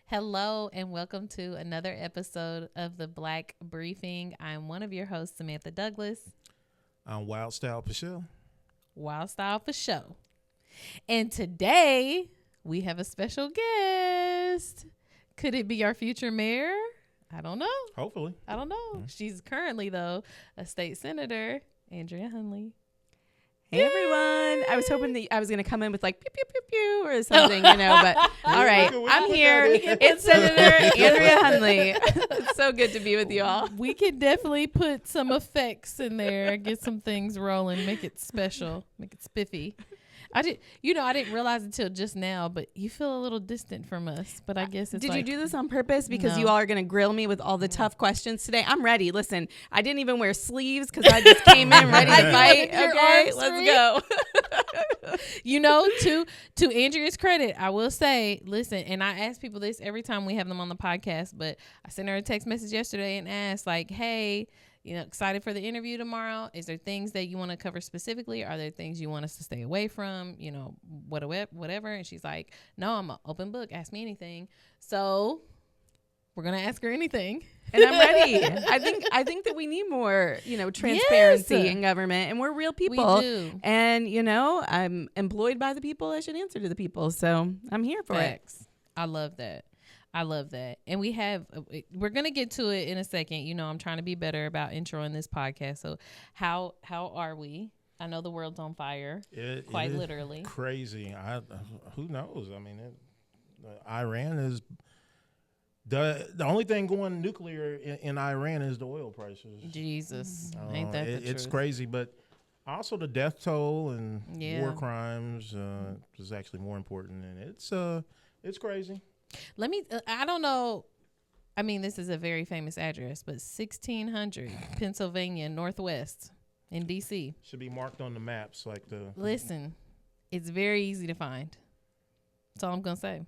Hello and welcome to another episode of the Black Briefing. I'm one of your hosts, Samantha Douglas. I'm Wild Style Pichelle. Wild Style for show. And today we have a special guest. Could it be our future mayor? I don't know. Hopefully. I don't know. She's currently, though, a state senator, Andrea Hunley. Hey, everyone. I was hoping that I was going to come in with like pew, pew, pew, pew or something, but all right. I'm here. It's Senator Andrea Hunley. It's so good to be with you all. We could definitely put some effects in there, get some things rolling, make it special, make it spiffy. I didn't realize until just now, but you feel a little distant from us. But I guess it's Did you do this on purpose? Because you all are going to grill me with all the tough questions today. I'm ready. Listen, I didn't even wear sleeves because I just came in ready to fight. Okay, let's go. To Andrea's credit, I will say, listen, and I ask people this every time we have them on the podcast, but I sent her a text message yesterday and asked, like, hey, excited for the interview tomorrow. Is there things that you want to cover specifically? Are there things you want us to stay away from? Whatever. And she's like, no, I'm an open book. Ask me anything. So we're going to ask her anything. And I'm ready. I think that we need more, transparency in government, and we're real people. We do. And, I'm employed by the people. I should answer to the people. So I'm here for it. I love that. And we're going to get to it in a second. I'm trying to be better about introing this podcast. So how are we? I know the world's on fire, quite literally. Crazy. Who knows? I mean, Iran is the only thing going nuclear in Iran is the oil prices. Jesus. Ain't that the truth? It's crazy, but also the death toll and war crimes is actually more important. And it's crazy. I don't know. I mean, this is a very famous address, but 1600 Pennsylvania Northwest in D.C. Should be marked on the maps like the. Listen, it's very easy to find. That's all I'm going to say.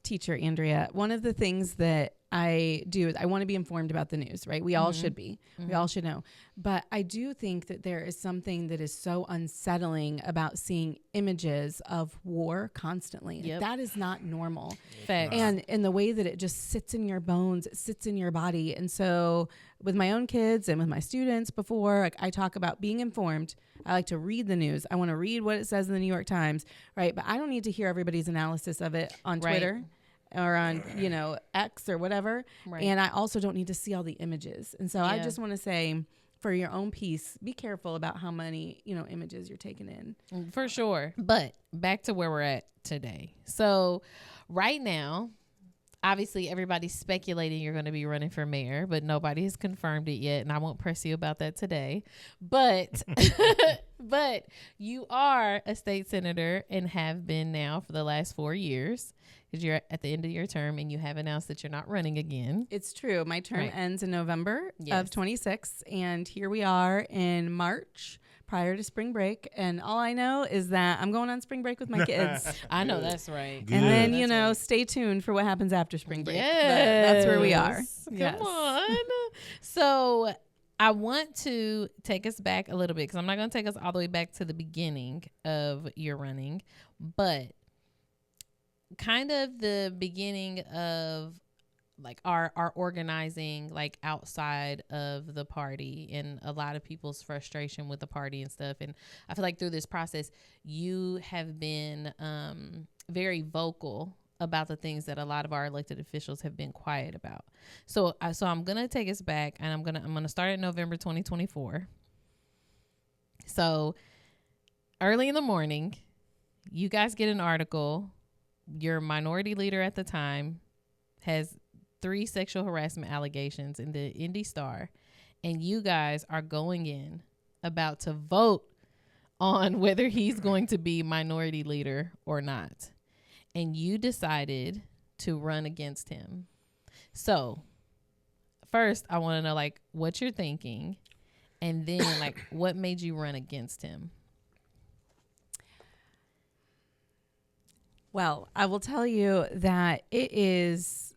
Teacher Andrea, one of the things that I do is I want to be informed about the news, right? We all should be. We all should know. But I do think that there is something that is so unsettling about seeing images of war constantly. Yep. That is not normal. Facts. And in the way that it just sits in your bones, it sits in your body. And so with my own kids and with my students before, I talk about being informed. I like to read the news. I want to read what it says in the New York Times, right? But I don't need to hear everybody's analysis of it on Twitter. Or on, X or whatever. Right. And I also don't need to see all the images. And so I just want to say, for your own peace, be careful about how many, images you're taking in. For sure. But back to where we're at today. So right now, obviously everybody's speculating you're going to be running for mayor, but nobody has confirmed it yet. And I won't press you about that today. But but you are a state senator and have been now for the last 4 years. Because you're at the end of your term and you have announced that you're not running again. It's true. My term ends in November of 26. And here we are in March prior to spring break. And all I know is that I'm going on spring break with my kids. I know that's right. Good. And then, stay tuned for what happens after spring break. Yes. That's where we are. Come on. So I want to take us back a little bit because I'm not going to take us all the way back to the beginning of your running, but kind of the beginning of like our organizing like outside of the party and a lot of people's frustration with the party and stuff. And I feel like through this process, you have been very vocal about the things that a lot of our elected officials have been quiet about. So I'm going to take us back and I'm going to start at November 2024. So early in the morning, you guys get an article. Your minority leader at the time has 3 sexual harassment allegations in the Indy Star, and you guys are going in about to vote on whether he's going to be minority leader or not. And you decided to run against him. So first, I want to know like what you're thinking, and then like what made you run against him? Well, I will tell you that it is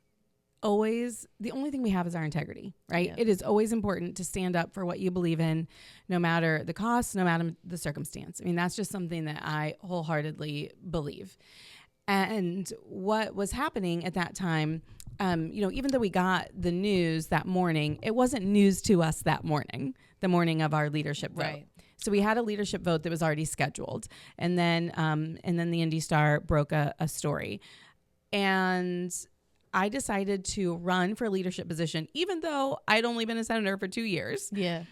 always, the only thing we have is our integrity, right? Yeah. It is always important to stand up for what you believe in, no matter the cost, no matter the circumstance. I mean, that's just something that I wholeheartedly believe. And what was happening at that time, even though we got the news that morning, it wasn't news to us that morning, the morning of our leadership vote. Right. So we had a leadership vote that was already scheduled, and then the Indy Star broke a story, and I decided to run for a leadership position, even though I'd only been a senator for 2 years. Yeah.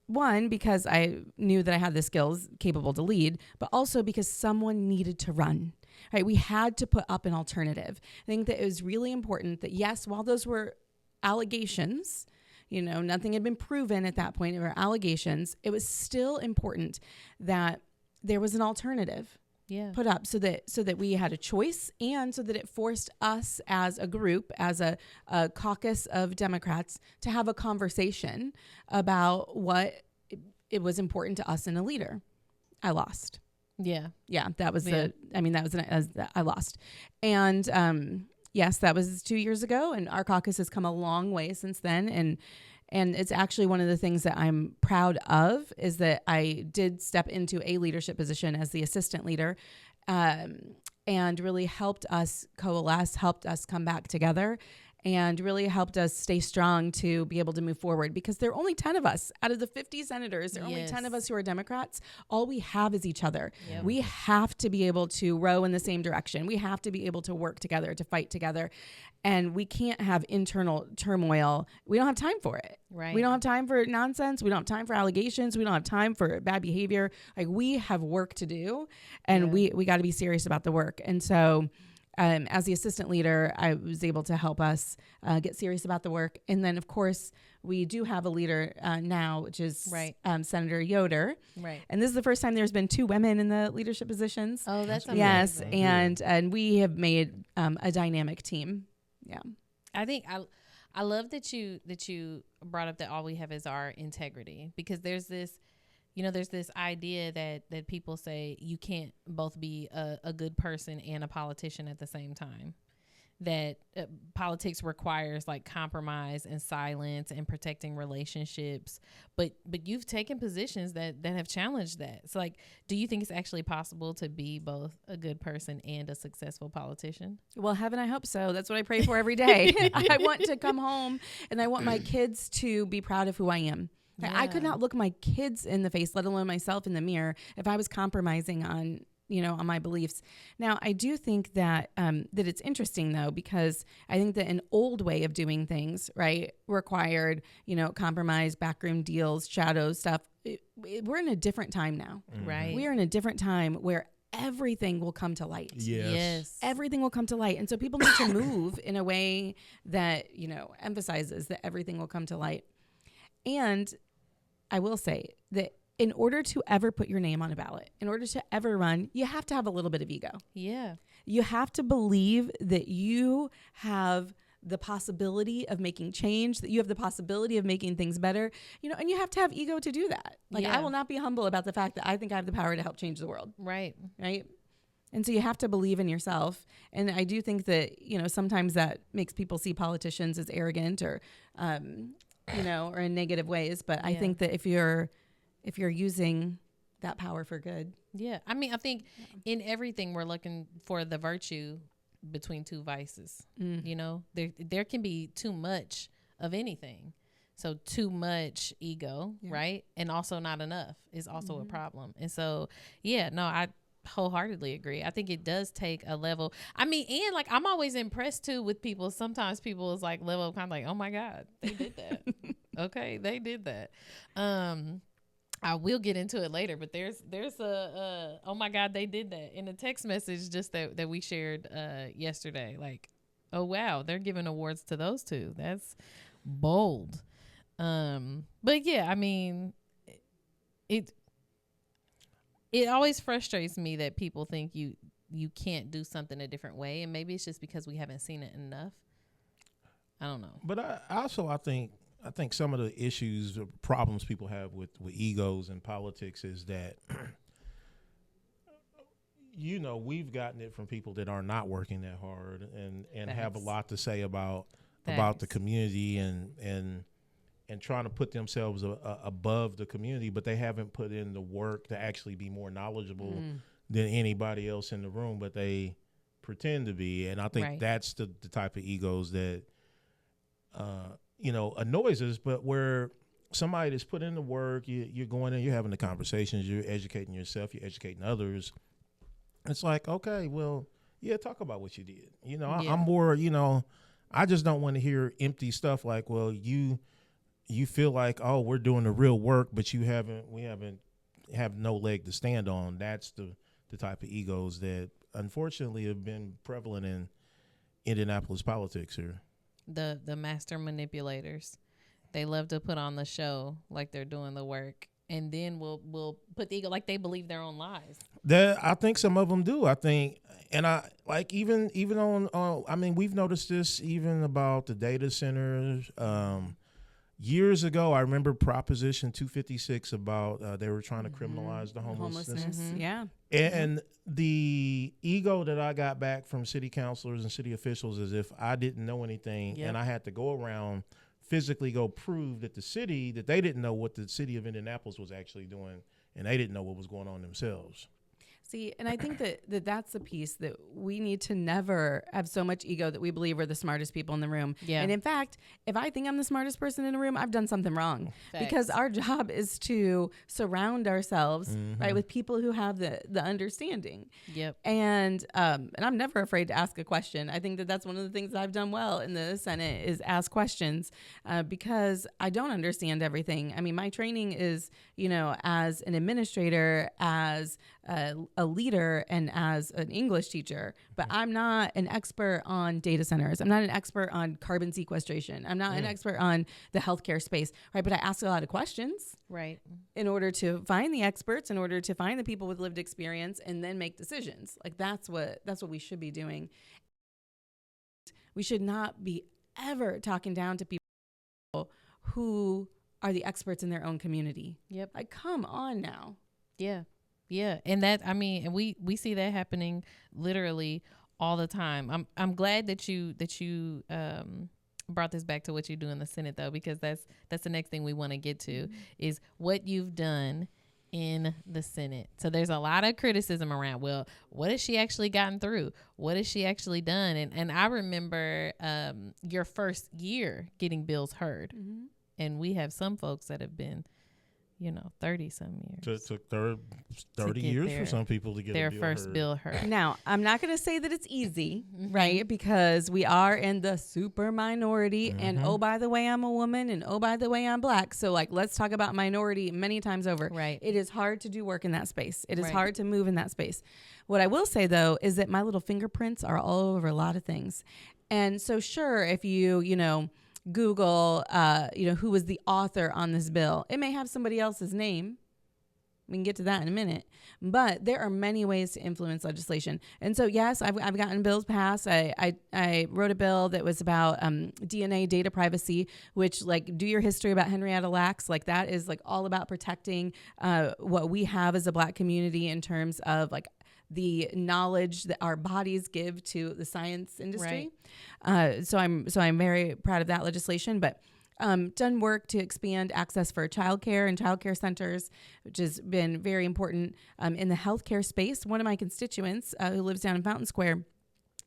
One, because I knew that I had the skills capable to lead, but also because someone needed to run. Right? We had to put up an alternative. I think that it was really important that, yes, while those were allegations, nothing had been proven at that point, it were allegations, it was still important that there was an alternative put up so that we had a choice, and so that it forced us as a group, as a caucus of Democrats, to have a conversation about what it was important to us in a leader. I lost. Yeah. Yeah, that was I lost. And yes, that was 2 years ago, and our caucus has come a long way since then. And it's actually one of the things that I'm proud of, is that I did step into a leadership position as the assistant leader, and really helped us coalesce, helped us come back together, and really helped us stay strong to be able to move forward, because there are only 10 of us out of the 50 senators. There are only 10 of us who are Democrats. All we have is each other. Yep. We have to be able to row in the same direction. We have to be able to work together, to fight together. And we can't have internal turmoil. We don't have time for it. Right. We don't have time for nonsense. We don't have time for allegations. We don't have time for bad behavior. Like, we have work to do, and we got to be serious about the work. And so as the assistant leader, I was able to help us get serious about the work. And then, of course, we do have a leader now, which is Senator Yoder. Right. And this is the first time there's been 2 women in the leadership positions. Oh, that's amazing. Yes, and we have made a dynamic team. Yeah. I think I love that you brought up that all we have is our integrity, because there's this idea that people say you can't both be a good person and a politician at the same time, that politics requires like compromise and silence and protecting relationships. But you've taken positions that have challenged that. So, like, do you think it's actually possible to be both a good person and a successful politician? Well, heaven, I hope so. That's what I pray for every day. I want to come home, and I want my kids to be proud of who I am. Yeah. I could not look my kids in the face, let alone myself in the mirror, if I was compromising on my beliefs. Now, I do think that that it's interesting, though, because I think that an old way of doing things, right, required, compromise, backroom deals, shadow stuff. We're in a different time now. Mm-hmm. Right. We are in a different time where everything will come to light. Yes. Everything will come to light. And so people need to move in a way that, emphasizes that everything will come to light. And I will say that in order to ever put your name on a ballot, in order to ever run, you have to have a little bit of ego. Yeah. You have to believe that you have the possibility of making change, that you have the possibility of making things better, and you have to have ego to do that. Like, I will not be humble about the fact that I think I have the power to help change the world. Right. Right. And so you have to believe in yourself. And I do think that, sometimes that makes people see politicians as arrogant or, or in negative ways. But I think that if you're using that power for good. Yeah. I mean, I think in everything we're looking for the virtue between 2 vices. There can be too much of anything. So too much ego, right? And also not enough is also a problem. And so, I wholeheartedly agree. I think it does take a level. I mean, and like, I'm always impressed too with people. Sometimes people is like level of kind of like, oh my God, they did that. Okay, they did that. I will get into it later, but there's a oh my God, they did that in a text message just that we shared yesterday. Like, oh wow, they're giving awards to those 2. That's bold. But yeah, I mean, it always frustrates me that people think you can't do something a different way, and maybe it's just because we haven't seen it enough. I don't know. But I think some of the issues or problems people have with egos in politics is that we've gotten it from people that are not working that hard and have a lot to say about the community and trying to put themselves above the community, but they haven't put in the work to actually be more knowledgeable than anybody else in the room, but they pretend to be. And I think Right. that's the type of egos that, annoys us, but where somebody that's put in the work, you're going in, you're having the conversations, you're educating yourself, you're educating others. It's like, okay, well, yeah, talk about what you did. Yeah. I'm more, I just don't want to hear empty stuff like, well, you feel like, oh, we're doing the real work, but we have no leg to stand on. That's the type of egos that unfortunately have been prevalent in Indianapolis politics here. The master manipulators. They love to put on the show like they're doing the work, and then we'll put the ego like they believe their own lies. I think some of them do. I think, and I like even on. I mean, we've noticed this even about the data centers. Years ago, I remember Proposition 256 about they were trying to criminalize the homelessness. Yeah. And the ego that I got back from city councilors and city officials is if I didn't know anything Yep. and I had to go around physically go prove that that they didn't know what the city of Indianapolis was actually doing and they didn't know what was going on themselves. See, and I think that's the piece that we need to never have so much ego that we believe we're the smartest people in the room. Yeah. And in fact, if I think I'm the smartest person in the room, I've done something wrong. Facts. Because our job is to surround ourselves, right, with people who have the understanding. Yep. And I'm never afraid to ask a question. I think that's one of the things that I've done well in the Senate is ask questions because I don't understand everything. I mean, my training is, as an administrator, as a leader, and as an English teacher, but I'm not an expert on data centers. I'm not an expert on carbon sequestration. I'm not an expert on the healthcare space, right? But I ask a lot of questions. Right. In order to find the experts, in order to find the people with lived experience, and then make decisions. Like that's what we should be doing. We should not be ever talking down to people who are the experts in their own community. Yep. Like, come on now. Yeah. Yeah. And and we see that happening literally all the time. I'm glad that you brought this back to what you do in the Senate though, because that's the next thing we want to get to is what you've done in the Senate. So there's a lot of criticism around, well, what has she actually gotten through? What has she actually done? And I remember your first year getting bills heard. Mm-hmm. And we have some folks that have been, 30 some years. It took 30 years for some people to get their first bill heard. Now, I'm not going to say that it's easy, right? Because we are in the super minority. And oh, by the way, I'm a woman. And oh, by the way, I'm black. So let's talk about minority many times over. Right. It is hard to do work in that space. It is hard to move in that space. What I will say, though, is that my little fingerprints are all over a lot of things. And so sure, if you Google, who was the author on this bill, it may have somebody else's name. We can get to that in a minute. But there are many ways to influence legislation. And so, yes, I've gotten bills passed. I wrote a bill that was about DNA data privacy, which, do your history about Henrietta Lacks. That is, all about protecting what we have as a Black community in terms of, the knowledge that our bodies give to the science industry. Right. So I'm very proud of that legislation, but done work to expand access for childcare and childcare centers, which has been very important in the healthcare space. One of my constituents who lives down in Fountain Square,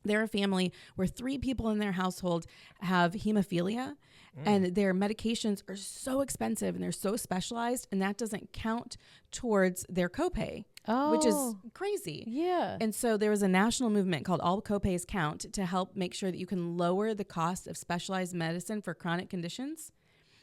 they're a family where 3 people in their household have hemophilia. And their medications are so expensive and they're so specialized, and that doesn't count towards their copay, which is crazy. Yeah. And so there was a national movement called All Copays Count to help make sure that you can lower the cost of specialized medicine for chronic conditions.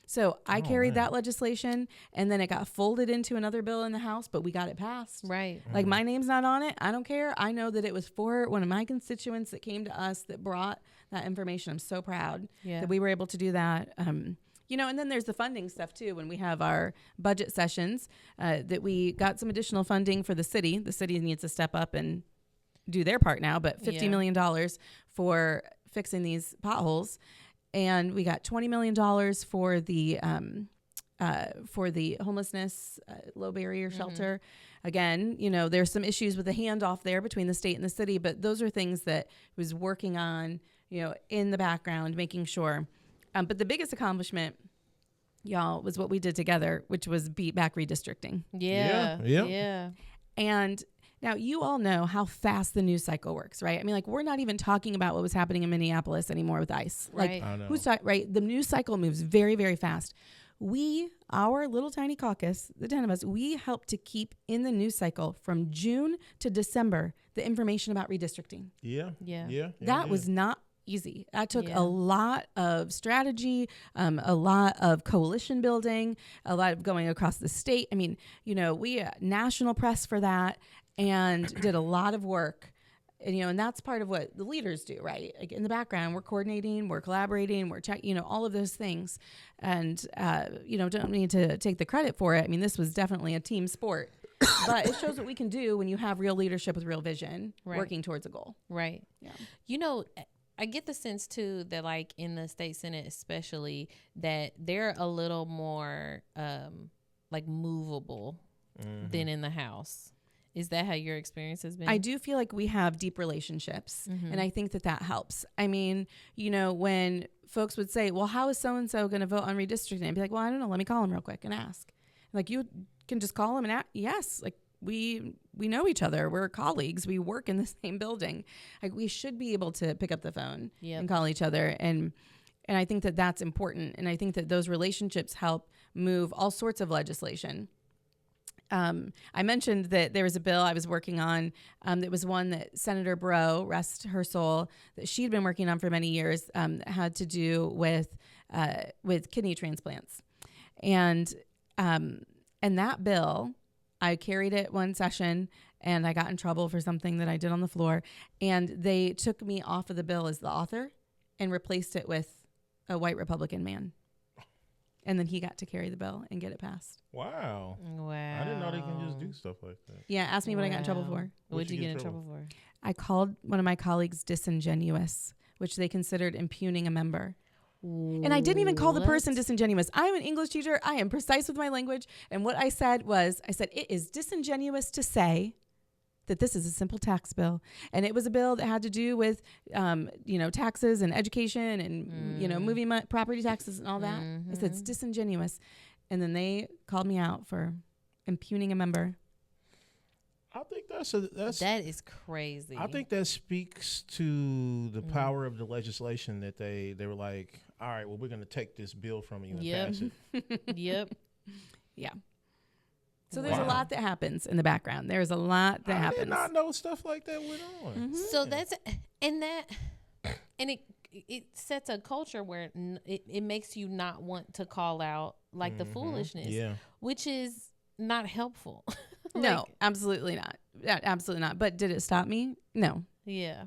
So I carried that legislation, and then it got folded into another bill in the House, but we got it passed. Right. My name's not on it. I don't care. I know that it was for one of my constituents that came to us that brought that information. I'm so proud that we were able to do that. And then there's the funding stuff too. When we have our budget sessions, that we got some additional funding for the city. The city needs to step up and do their part now, but $50 million for fixing these potholes. And we got $20 million for the homelessness low barrier shelter. Again, there's some issues with the handoff there between the state and the city, but those are things that I was working on, in the background, making sure. But the biggest accomplishment, y'all, was what we did together, which was beat back redistricting. Yeah. Yeah. And Now, you all know how fast the news cycle works, right? I mean, like, we're not even talking about what was happening in Minneapolis anymore with ICE. Right. Like, I know. right? The news cycle moves very, very fast. Our little tiny caucus, the 10 of us, we help to keep in the news cycle from June to December the information about redistricting. Yeah. That was not easy. That took Yeah. a lot of strategy, a lot of coalition building, a lot of going across the state. I mean, we national press for that and did a lot of work. And, and that's part of what the leaders do, right? Like in the background, we're coordinating, we're collaborating, we're checking, all of those things. And, don't need to take the credit for it. I mean, this was definitely a team sport, but it shows what we can do when you have real leadership with real vision, working towards a goal. Right. Yeah. I get the sense too that like in the state Senate, especially, that they're a little more like movable than in the House. Is that how your experience has been? I do feel like we have deep relationships, and I think that helps. I mean, when folks would say, well, how is so-and-so going to vote on redistricting? I'd be like, well, I don't know. Let me call him real quick and ask. Like, you can just call him and ask. Yes, like we know each other. We're colleagues. We work in the same building. Like, we should be able to pick up the phone and call each other. And I think that that's important. And I think that those relationships help move all sorts of legislation. I mentioned that there was a bill I was working on that was one that Senator Breaux, rest her soul, that she'd been working on for many years, that had to do with kidney transplants. And that bill, I carried it one session and I got in trouble for something that I did on the floor. And they took me off of the bill as the author and replaced it with a white Republican man. And then he got to carry the bill and get it passed. Wow. Wow. I didn't know they can just do stuff like that. Yeah, ask me what I got in trouble for. What'd you get in trouble for? I called one of my colleagues disingenuous, which they considered impugning a member. And I didn't even call the person disingenuous. I'm an English teacher. I am precise with my language. And what I said was, it is disingenuous to say that this is a simple tax bill. And it was a bill that had to do with, taxes and education and, moving property taxes and all that. I said, it's disingenuous. And then they called me out for impugning a member. I think that is crazy. I think that speaks to the power of the legislation that they were like, all right, well, we're going to take this bill from you and pass it. Yep. Yeah. So there's a lot that happens in the background. There's a lot that happens. I did not know stuff like that went on. So it sets a culture where it makes you not want to call out like the foolishness, which is not helpful. No, absolutely not. Absolutely not. But did it stop me? No. Yeah.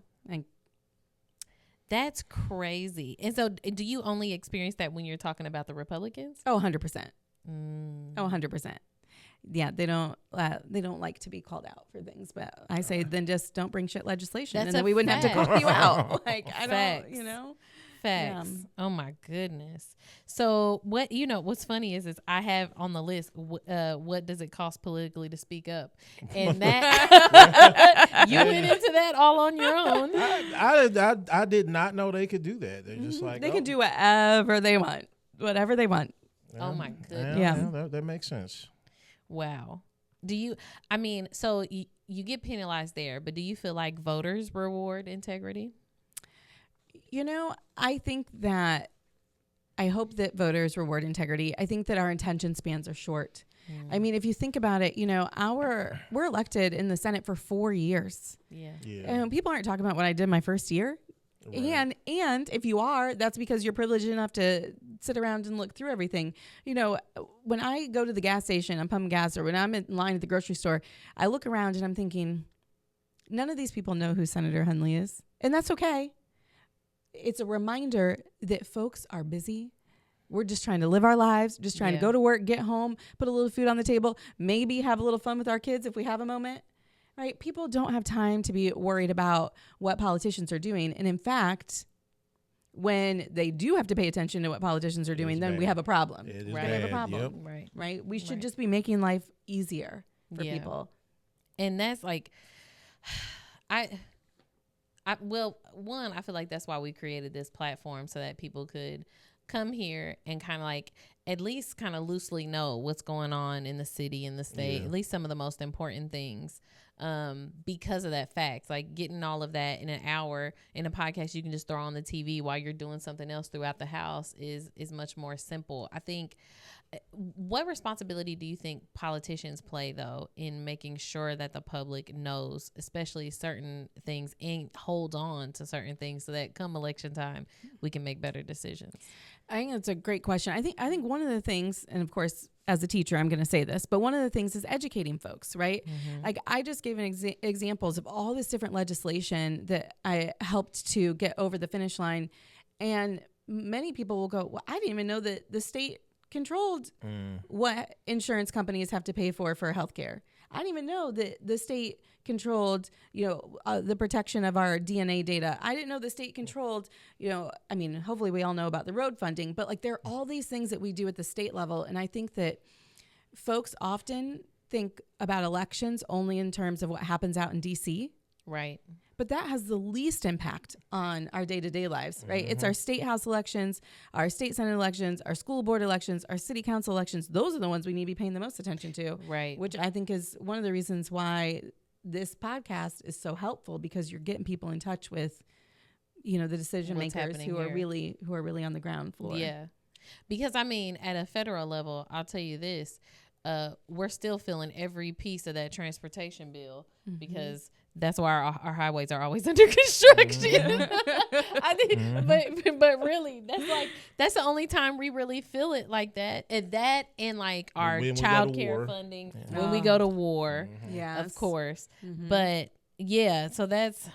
That's crazy. And so do you only experience that when you're talking about the Republicans? Oh, 100%. Oh, 100%. Yeah, they don't like to be called out for things, but I say then just don't bring shit legislation, and then we wouldn't have to call you out. Like I don't, Facts. Oh my goodness. So what's funny is I have on the list what does it cost politically to speak up, and that you went into that all on your own. I did not know they could do that. They're just like they can do whatever they want. Oh my goodness. Yeah, that makes sense. Wow. So you get penalized there, but do you feel like voters reward integrity? I think that I hope that voters reward integrity. I think that our attention spans are short. I mean, if you think about it, we're elected in the Senate for 4 years. Yeah. And people aren't talking about what I did my first year. Right. And if you are, that's because you're privileged enough to sit around and look through everything. When I go to the gas station, I'm pumping gas, or when I'm in line at the grocery store, I look around and I'm thinking, none of these people know who Senator Hunley is. And that's okay. It's a reminder that folks are busy. We're just trying to live our lives, just trying to go to work, get home, put a little food on the table, maybe have a little fun with our kids if we have a moment. Right? People don't have time to be worried about what politicians are doing. And in fact, when they do have to pay attention to what politicians are doing, then we have a problem. It is right? bad. We have a problem. Yep. Right? We should just be making life easier for people. And that's like, I feel like that's why we created this platform, so that people could come here and kind of like at least kind of loosely know what's going on in the city, in the state, at least some of the most important things. because of that fact. Like getting all of that in an hour in a podcast you can just throw on the TV while you're doing something else throughout the house is much more simple. I think, what responsibility do you think politicians play though in making sure that the public knows, especially certain things, and hold on to certain things so that come election time we can make better decisions? I think that's a great question. I think one of the things, and of course, as a teacher, I'm going to say this, but one of the things is educating folks, right? Like I just gave examples of all this different legislation that I helped to get over the finish line. And many people will go, well, I didn't even know that the state controlled what insurance companies have to pay for healthcare. I didn't even know that the state controlled, the protection of our DNA data. I didn't know the state controlled, I mean, hopefully we all know about the road funding, but like there are all these things that we do at the state level. And I think that folks often think about elections only in terms of what happens out in DC. Right. But that has the least impact on our day-to-day lives, right? It's our state house elections, our state senate elections, our school board elections, our city council elections. Those are the ones we need to be paying the most attention to. Right. Which I think is one of the reasons why this podcast is so helpful, because you're getting people in touch with, the decision makers who are really on the ground floor. Yeah. Because I mean, at a federal level, I'll tell you this, we're still feeling every piece of that transportation bill because that's why our highways are always under construction. I think, but really, that's the only time we really feel it like that. And like our child care funding when we go to war, of course. But yeah, so that's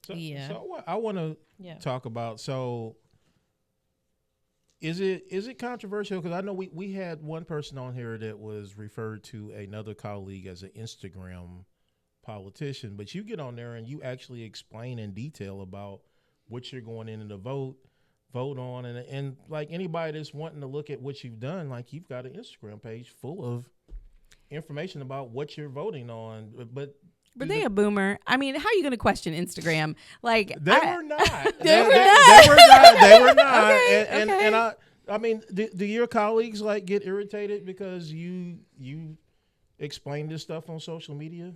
So I want to talk about. So is it controversial? Because I know we had one person on here that was referred to another colleague as an Instagram politician, but you get on there and you actually explain in detail about what you're going in to vote on, and like anybody that's wanting to look at what you've done, like you've got an Instagram page full of information about what you're voting on. But they a boomer? I mean, how are you going to question Instagram? Like they were not. They were not. Okay, and I mean, do your colleagues like get irritated because you explain this stuff on social media?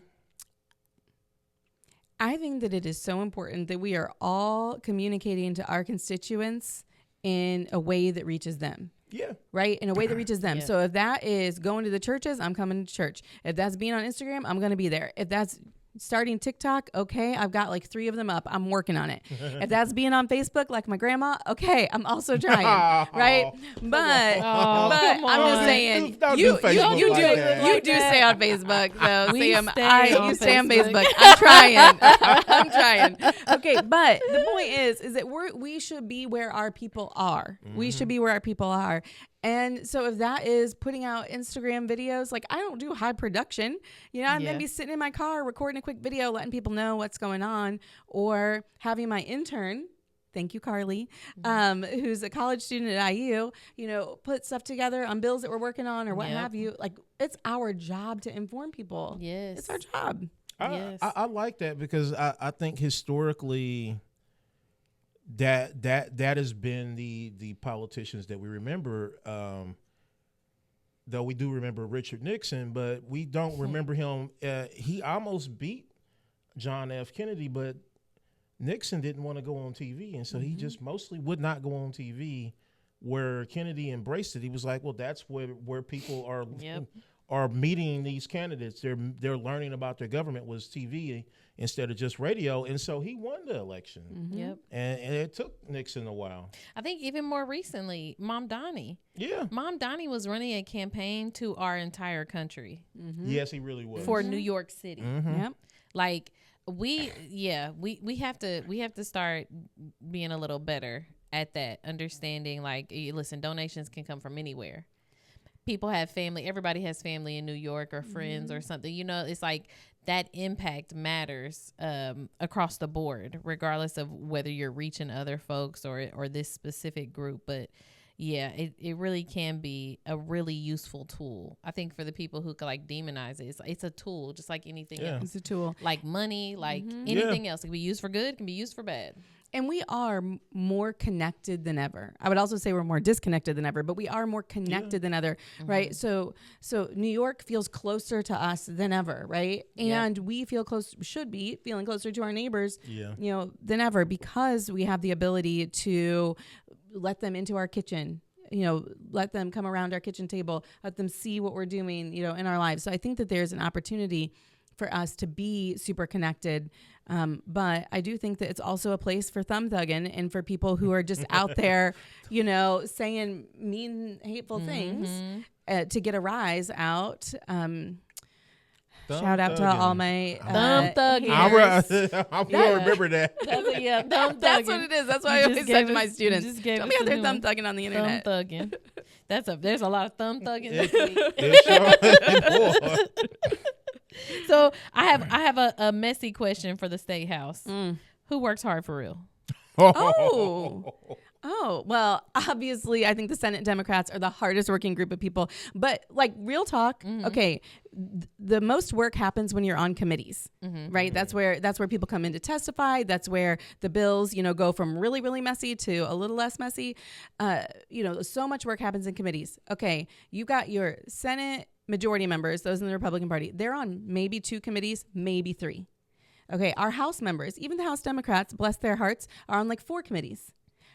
I think that it is so important that we are all communicating to our constituents in a way that reaches them. Yeah. Right? In a way that reaches them. So if that is going to the churches, I'm coming to church. If that's being on Instagram, I'm going to be there. If that's starting TikTok, okay, I've got like 3 of them up. I'm working on it. If that's being on Facebook, like my grandma, okay, I'm also trying, right? But I'm just saying, you do stay on Facebook, so you stay on Facebook. I'm trying. Okay, but the point is that we should be where our people are. We should be where our people are. And so if that is putting out Instagram videos, like I don't do high production, I'm going to be sitting in my car recording a quick video, letting people know what's going on, or having my intern, thank you, Carly, who's a college student at IU, put stuff together on bills that we're working on or what have you. Like it's our job to inform people. Yes. It's our job. I like that because I think historically that has been the politicians that we remember, though we do remember Richard Nixon, but we don't remember him. He almost beat John F. Kennedy, but Nixon didn't want to go on TV, and so he just mostly would not go on TV, where Kennedy embraced it. He was like, well, that's where people are meeting these candidates. They're learning about their government was TV instead of just radio, and so he won the election. Yep. And it took Nixon a while. I think even more recently, Mom Donnie. Yeah. Mom Donnie was running a campaign to our entire country. Yes, he really was. For New York City. Yep. Like we have to start being a little better at that, understanding like, listen, donations can come from anywhere. People have family. Everybody has family in New York or friends or something. It's like that impact matters across the board, regardless of whether you're reaching other folks or this specific group. But yeah, it really can be a really useful tool. I think for the people who like demonize it, it's a tool, just like anything else. It's a tool. Like money, like anything else. It can be used for good, it can be used for bad. And we are more connected than ever. I would also say we're more disconnected than ever, but we are more connected than ever, right? So New York feels closer to us than ever, right? And we feel should be feeling closer to our neighbors, than ever, because we have the ability to let them into our kitchen, let them come around our kitchen table, let them see what we're doing, in our lives. So I think that there's an opportunity for us to be super connected. But I do think that it's also a place for thumb thugging and for people who are just out there, saying mean, hateful things to get a rise out. Shout out to all my thumb thugging. I'm going to remember that. That's what it is. That's why I always say to my students, don't be out there thumb thugging on the internet. Thumb thugging. There's a lot of thumb thugging this week. So I have a messy question for the State House. Who works hard for real? Oh, well, obviously, I think the Senate Democrats are the hardest working group of people. But like real talk, okay, the most work happens when you're on committees, right? That's where people come in to testify. That's where the bills, go from really, really messy to a little less messy. So much work happens in committees. Okay, you've got your Senate majority members, those in the Republican Party. They're on maybe 2 committees, maybe 3. Okay, our House members, even the House Democrats, bless their hearts, are on like 4 committees.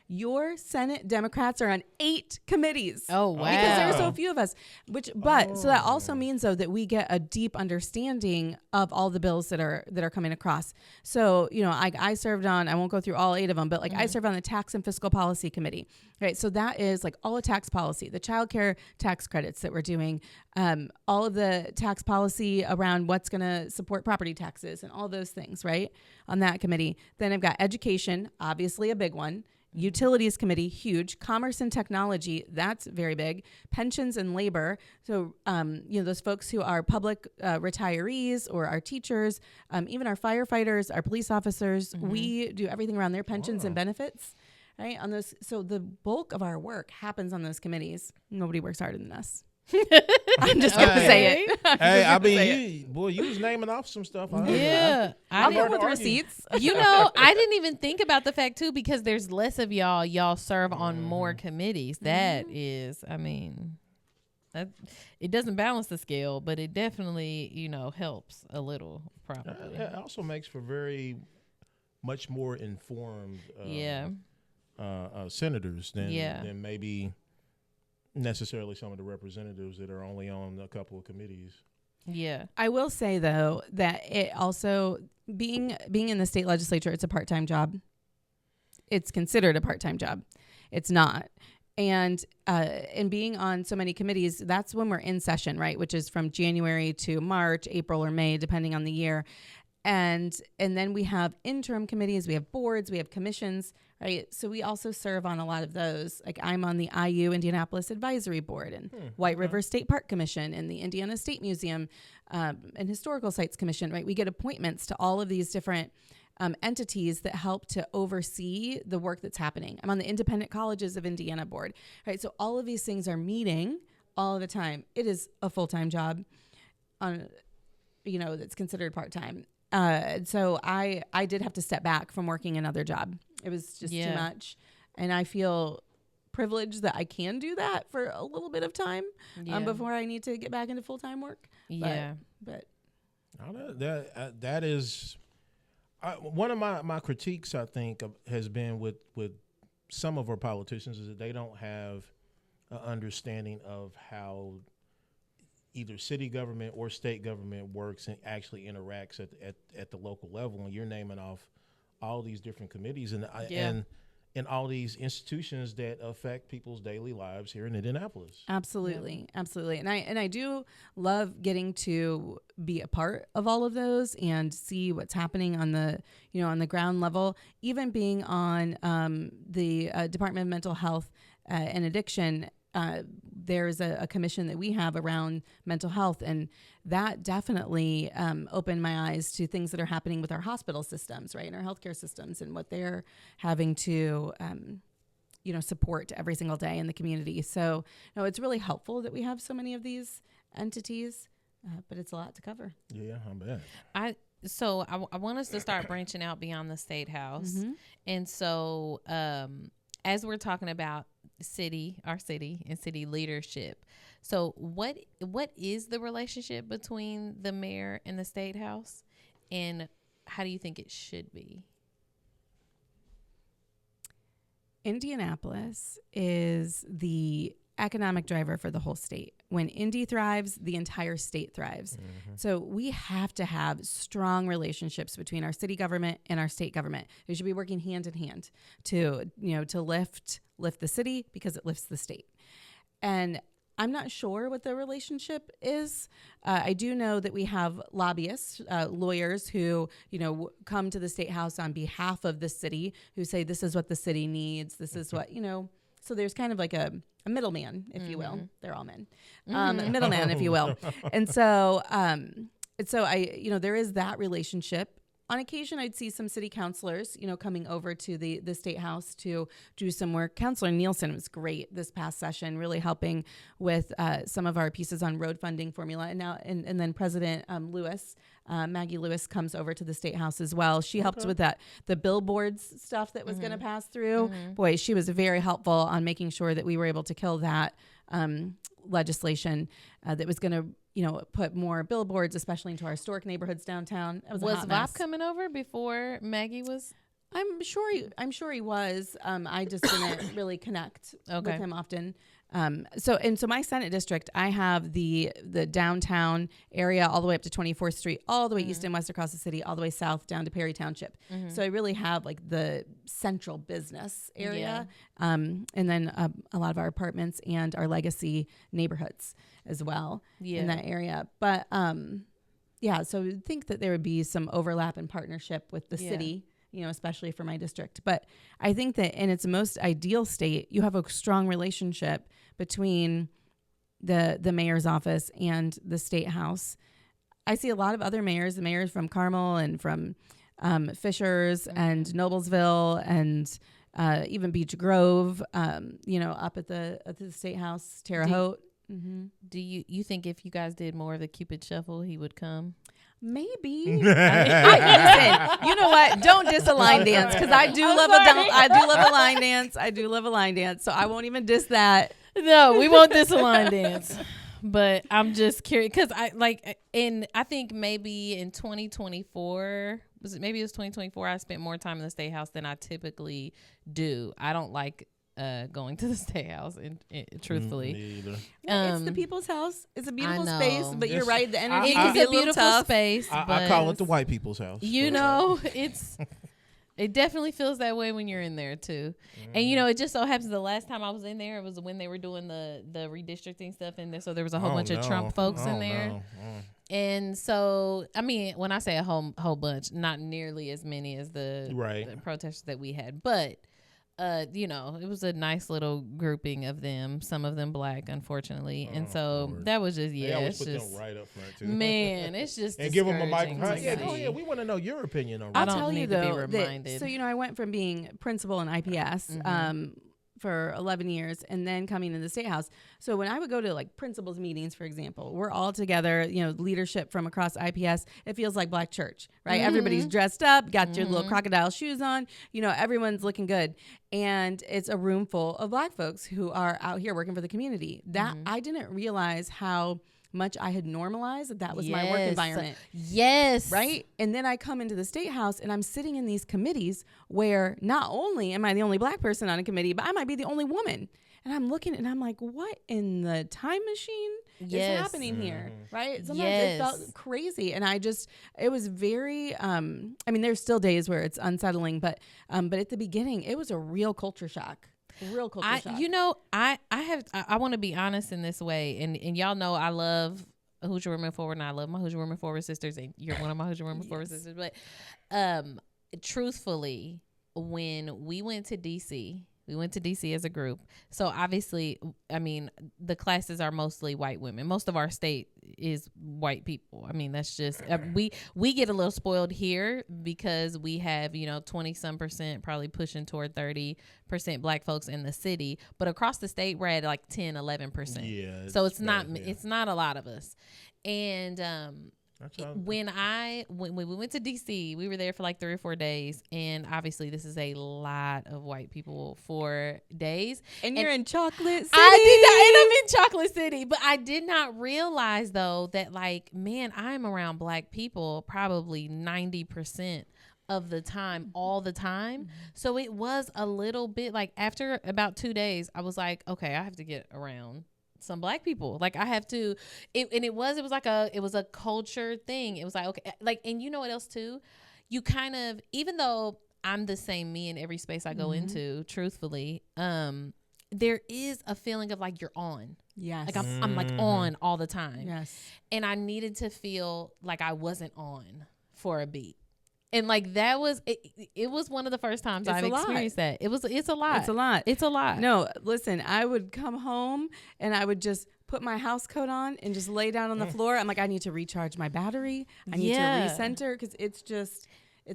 Your Senate Democrats are on 8 committees. Oh, wow. Because there are so few of us. So that also means, though, that we get a deep understanding of all the bills that are coming across. So, I served on, I won't go through all 8 of them, but I served on the Tax and Fiscal Policy Committee. Right. So that is like all the tax policy, the child care tax credits that we're doing, all of the tax policy around what's going to support property taxes and all those things, right, on that committee. Then I've got education, obviously a big one. Utilities Committee, huge. Commerce and Technology, that's very big. Pensions and Labor, so those folks who are public retirees or our teachers, even our firefighters, our police officers, we do everything around their pensions and benefits, right? On those, so the bulk of our work happens on those committees. Nobody works harder than us. I'm just gonna say it. Hey, you was naming off some stuff. I'll go with receipts. I didn't even think about the fact too, because there's less of y'all serve on more committees. That is, it doesn't balance the scale, but it definitely, helps a little. Probably it also makes for very much more informed senators than maybe necessarily some of the representatives that are only on a couple of committees. Yeah. I will say, though, that it also, being in the state legislature, it's a part-time job. It's considered a part-time job. It's not. And being on so many committees, that's when we're in session, right? Which is from January to March, April or May, depending on the year. And then we have interim committees, we have boards, we have commissions, right? So we also serve on a lot of those. Like I'm on the IU Indianapolis Advisory Board and White River State Park Commission and the Indiana State Museum and Historical Sites Commission, right? We get appointments to all of these different entities that help to oversee the work that's happening. I'm on the Independent Colleges of Indiana Board, right? So all of these things are meeting all the time. It is a full-time job that's considered part-time. So I did have to step back from working another job. It was just too much. And I feel privileged that I can do that for a little bit of time before I need to get back into full-time work. But that is one of my critiques, I think, has been with some of our politicians is that they don't have an understanding of how either city government or state government works and actually interacts at the local level. And you're naming off all these different committees and all these institutions that affect people's daily lives here in Indianapolis. Absolutely. And I do love getting to be a part of all of those and see what's happening on the ground level. Even being on the Department of Mental Health and Addiction. There's a commission that we have around mental health, and that definitely opened my eyes to things that are happening with our hospital systems, right, and our healthcare systems, and what they're having to, support every single day in the community. So, no, it's really helpful that we have so many of these entities, but it's a lot to cover. Yeah, I bet. so I want us to start branching out beyond the state house. Mm-hmm. And so as we're talking about our city and city leadership, so what is the relationship between the mayor and the state house, and how do you think it should be? Indianapolis is the economic driver for the whole state. When Indy thrives, the entire state thrives. Mm-hmm. So we have to have strong relationships between our city government and our state government. They should be working hand in hand to lift the city because it lifts the state. And I'm not sure what the relationship is. I do know that we have lobbyists, lawyers who, come to the state house on behalf of the city, who say this is what the city needs. This is what, so there's kind of like a middleman, if you will. They're all men. Middleman, if you will. And so there is that relationship. On occasion, I'd see some city councilors, coming over to the state house to do some work. Councilor Nielsen was great this past session, really helping with some of our pieces on road funding formula. And then President Lewis, Maggie Lewis, comes over to the state house as well. She helped with the billboards stuff that was going to pass through. Boy, she was very helpful on making sure that we were able to kill that legislation that was going to put more billboards, especially into our historic neighborhoods downtown. It was Vop coming over before Maggie was? I'm sure he was. I just didn't really connect with him often. So my Senate district, I have the downtown area all the way up to 24th Street, all the way east and west across the city, all the way south down to Perry Township. So I really have like the central business area, and then a lot of our apartments and our legacy neighborhoods as well in that area. But so I would think that there would be some overlap and partnership with the city, especially for my district. But I think that in its most ideal state, you have a strong relationship between the mayor's office and the state house. I see a lot of other mayors, the mayors from Carmel and from Fishers and Noblesville and even Beech Grove, up at the state house, Terre Haute. Do you think if you guys did more of the Cupid Shuffle, he would come? Maybe. Listen, you know what? Don't diss a line dance, because I do love a line dance. I do love a line dance, so I won't even diss that. No, we won't diss a line dance. But I'm just curious because I think maybe in 2024, maybe it was 2024, I spent more time in the state house than I typically do. I don't like going to the state house, and truthfully, it's the people's house. It's a beautiful space, but you're right. The energy is a beautiful space. I call it the white people's house. It definitely feels that way when you're in there too. And it just so happens the last time I was in there, it was when they were doing the redistricting stuff in there. So there was a whole bunch of Trump folks in there. And so, I mean, when I say a whole bunch, not nearly as many as the protesters that we had, but it was a nice little grouping of them. Some of them black, unfortunately, and so Lord. That was just they always it's put just them right up front too. Man, it's just and give them a microphone. We want to know your opinion on. I'll tell you though. So I went from being principal in IPS. For 11 years and then coming to the state house. So when I would go to like principals meetings, for example, we're all together, leadership from across IPS. It feels like black church, right? Everybody's dressed up, got your little crocodile shoes on, everyone's looking good. And it's a room full of black folks who are out here working for the community. That I didn't realize how much I had normalized that was my work environment. Yes. Right? And then I come into the state house and I'm sitting in these committees where not only am I the only black person on a committee, but I might be the only woman. And I'm looking and I'm like, what in the time machine is happening here? Right? Sometimes it felt crazy. And it was very, there's still days where it's unsettling, but at the beginning, it was a real culture shock. Real culture shock. I want to be honest in this way, and y'all know I love Hoosier Women Forward, and I love my Hoosier Women Forward sisters, and you're one of my Hoosier Women Forward sisters. But truthfully, when we went to DC as a group. So obviously, the classes are mostly white women. Most of our state is white people. That's just we get a little spoiled here because we have 20% probably pushing toward 30% black folks in the city, but across the state we're at like 10-11%. Yeah. So it's not a lot of us. And when we went to DC, we were there for like 3 or 4 days, and obviously this is a lot of white people for days. And you're in Chocolate City. And I'm in Chocolate City, but I did not realize though that like, man, I'm around black people probably 90% of the time, all the time. So it was a little bit like after about 2 days, I was like, okay, I have to get around some black people. Like I have to, it was a culture thing. It was like, okay, like, and you know what else too? You kind of, even though I'm the same me in every space I go into, truthfully, there is a feeling of like you're on. Yes. Like I'm like on all the time. Yes. And I needed to feel like I wasn't on for a beat. And like that was it was one of the first times I've experienced that. It's a lot. It's a lot. No, listen, I would come home and I would just put my house coat on and just lay down on the floor. I'm like, I need to recharge my battery. I need to recenter because it's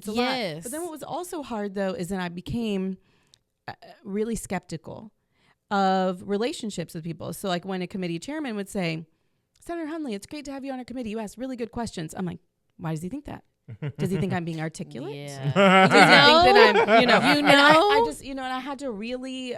a lot. But then what was also hard though is then I became really skeptical of relationships with people. So like when a committee chairman would say, Senator Hunley, it's great to have you on our committee. You ask really good questions. I'm like, why does he think that? Does he think I'm being articulate? Yeah. Does he think that I'm, you know? I just, and I had to really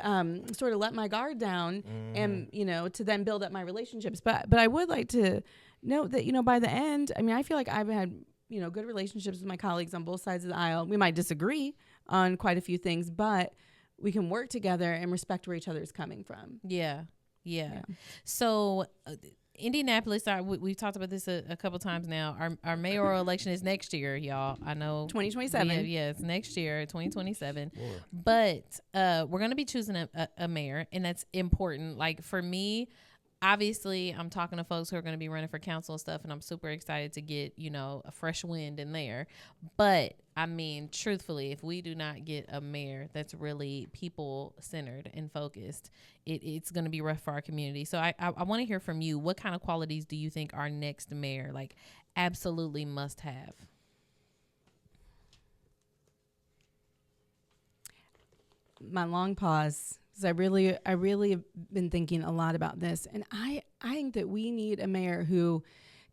sort of let my guard down and, to then build up my relationships. But I would like to note that, by the end, I mean, I feel like I've had, good relationships with my colleagues on both sides of the aisle. We might disagree on quite a few things, but we can work together and respect where each other is coming from. Yeah. So, Indianapolis, we've talked about this a couple times now. Our mayoral election is next year, y'all. I know 2027. Yeah, it's next year, 2027. Lord. But we're going to be choosing a mayor, and that's important. Like for me, obviously, I'm talking to folks who are going to be running for council and stuff, and I'm super excited to get, a fresh wind in there. But I mean, truthfully, if we do not get a mayor that's really people-centered and focused, it's going to be rough for our community. So I want to hear from you. What kind of qualities do you think our next mayor, like, absolutely must have? My long pause, because I really have been thinking a lot about this. And I think that we need a mayor who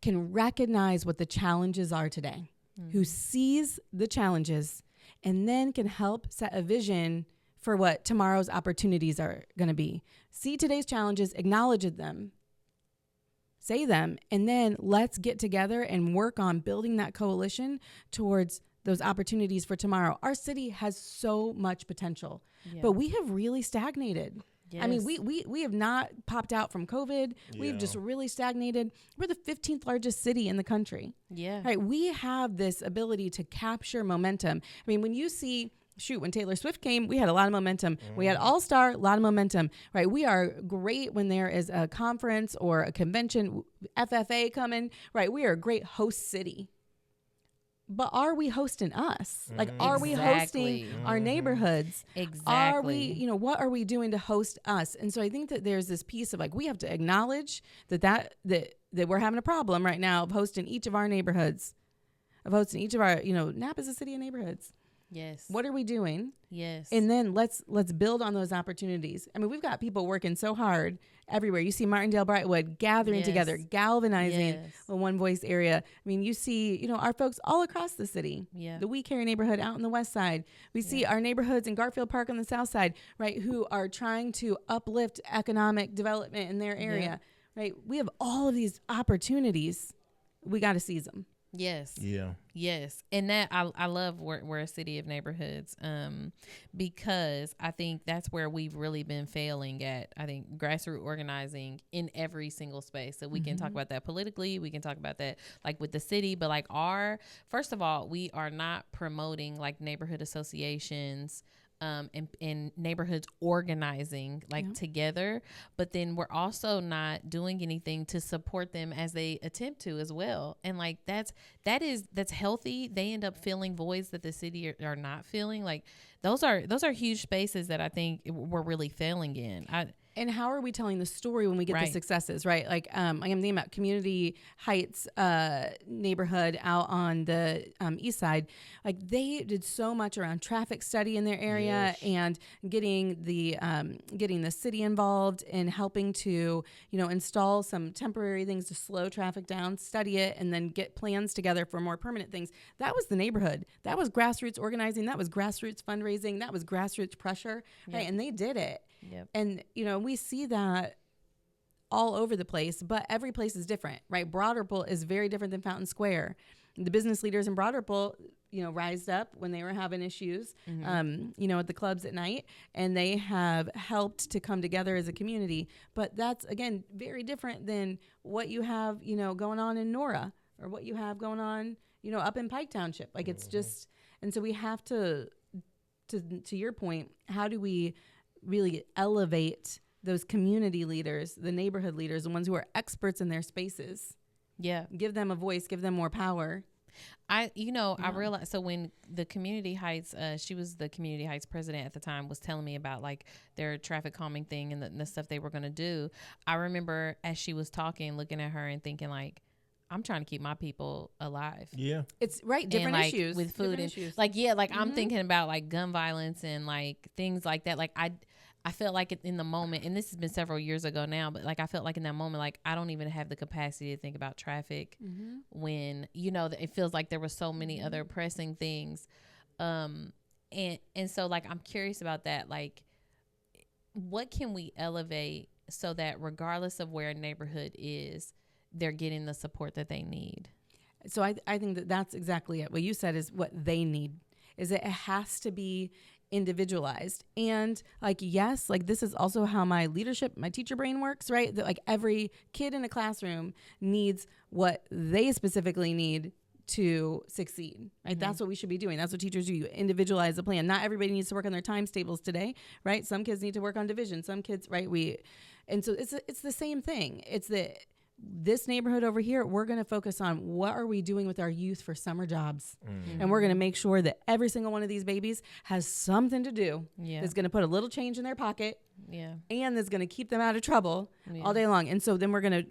can recognize what the challenges are today, who sees the challenges and then can help set a vision for what tomorrow's opportunities are going to be. See today's challenges, acknowledge them, say them, and then let's get together and work on building that coalition towards those opportunities for tomorrow. Our city has so much potential, but we have really stagnated. Yes. I mean, we have not popped out from COVID. Yeah. We've just really stagnated. We're the 15th largest city in the country. Yeah. Right. We have this ability to capture momentum. I mean, when you see, when Taylor Swift came, we had a lot of momentum. We had All-Star, a lot of momentum. Right. We are great when there is a conference or a convention, FFA coming. Right. We are a great host city. But are we hosting us? Like, are we hosting our neighborhoods? Exactly. Are we, what are we doing to host us? And so I think that there's this piece of like, we have to acknowledge that we're having a problem right now of hosting each of our neighborhoods, of hosting each of our, Napa's a city of neighborhoods. Yes. What are we doing? Yes. And then let's build on those opportunities. I mean, we've got people working so hard everywhere. You see Martindale, Brightwood gathering together, galvanizing a one voice area. I mean, you see, our folks all across the city, the We Care neighborhood out on the west side. We see our neighborhoods in Garfield Park on the south side, right, who are trying to uplift economic development in their area, right? We have all of these opportunities. We got to seize them. Yes. Yeah. Yes. And that I love we're a city of neighborhoods because I think that's where we've really been failing at. I think grassroots organizing in every single space. So we can talk about that politically. We can talk about that like with the city. But like first of all, we are not promoting like neighborhood associations and neighborhoods organizing together, but then we're also not doing anything to support them as they attempt to as well. And like that's healthy. They end up filling voids that the city are not filling. Like those are huge spaces that I think we're really failing in. And how are we telling the story when we get the Right. successes, right? Like, I'm thinking about Community Heights neighborhood out on the east side. Like, they did so much around traffic study in their area Yes. and getting the city involved in helping to, install some temporary things to slow traffic down, study it, and then get plans together for more permanent things. That was the neighborhood. That was grassroots organizing. That was grassroots fundraising. That was grassroots pressure, right? Yep. And they did it. Yep. And, we see that all over the place, but every place is different, right? Broad Ripple is very different than Fountain Square. The business leaders in Broad Ripple, rised up when they were having issues, at the clubs at night, and they have helped to come together as a community. But that's, again, very different than what you have, going on in Nora, or what you have going on, up in Pike Township. Like, it's just, and so we have to your point, how do we really elevate those community leaders, the neighborhood leaders, the ones who are experts in their spaces? Yeah. Give them a voice, give them more power. I realized, so when the Community Heights, she was the Community Heights president at the time, was telling me about like their traffic calming thing and the stuff they were going to do. I remember as she was talking, looking at her and thinking like, I'm trying to keep my people alive. Yeah. It's right. Different and, like, issues with food different and issues. like, yeah, like I'm thinking about like gun violence and like things like that. Like I felt like in the moment, and this has been several years ago now, but like I felt like in that moment, like I don't even have the capacity to think about traffic when, it feels like there were so many other pressing things. And so like, I'm curious about that. Like, what can we elevate so that regardless of where a neighborhood is, they're getting the support that they need? So I think that that's exactly it. What you said is what they need, is that it has to be individualized. And like, yes, like this is also how my teacher brain works, right? That like every kid in a classroom needs what they specifically need to succeed, right? That's what we should be doing. That's what teachers do. You individualize the plan. Not everybody needs to work on their times tables today, right? Some kids need to work on division. Some kids, right? And so it's the same thing. It's that this neighborhood over here, we're going to focus on what are we doing with our youth for summer jobs. And we're going to make sure that every single one of these babies has something to do that's going to put a little change in their pocket and that's going to keep them out of trouble all day long. And so then we're going to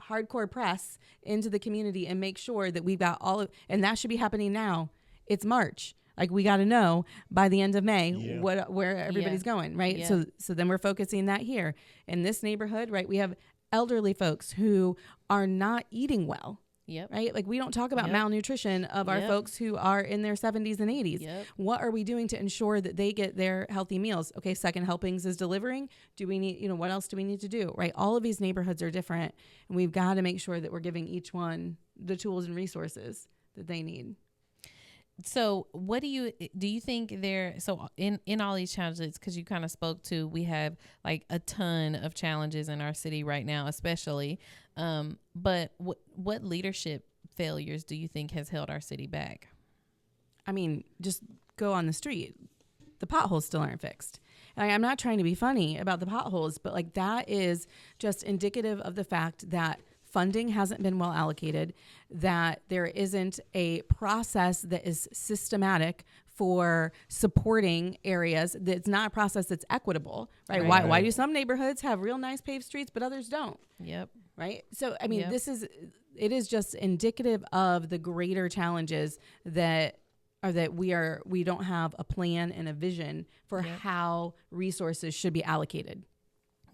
hardcore press into the community and make sure that we've got and that should be happening now. It's March. Like, we got to know by the end of May where everybody's going, right? Yeah. So then we're focusing that here in this neighborhood, right? We have elderly folks who are not eating well. Yep. Right? Like, we don't talk about malnutrition of our folks who are in their 70s and 80s. Yep. What are we doing to ensure that they get their healthy meals? Okay, Second Helpings is delivering. Do we need, what else do we need to do? Right? All of these neighborhoods are different, and we've got to make sure that we're giving each one the tools and resources that they need. So what do you think so in all these challenges, because you kind of spoke to, we have like a ton of challenges in our city right now, especially, but what leadership failures do you think has held our city back? I mean, just go on the street. The potholes still aren't fixed. And I'm not trying to be funny about the potholes, but like, that is just indicative of the fact that funding hasn't been well allocated, that there isn't a process that is systematic for supporting areas. That's not a process that's equitable, right? Why do some neighborhoods have real nice paved streets, but others don't? Yep. Right? So, I mean, it is just indicative of the greater challenges that we don't have a plan and a vision for how resources should be allocated.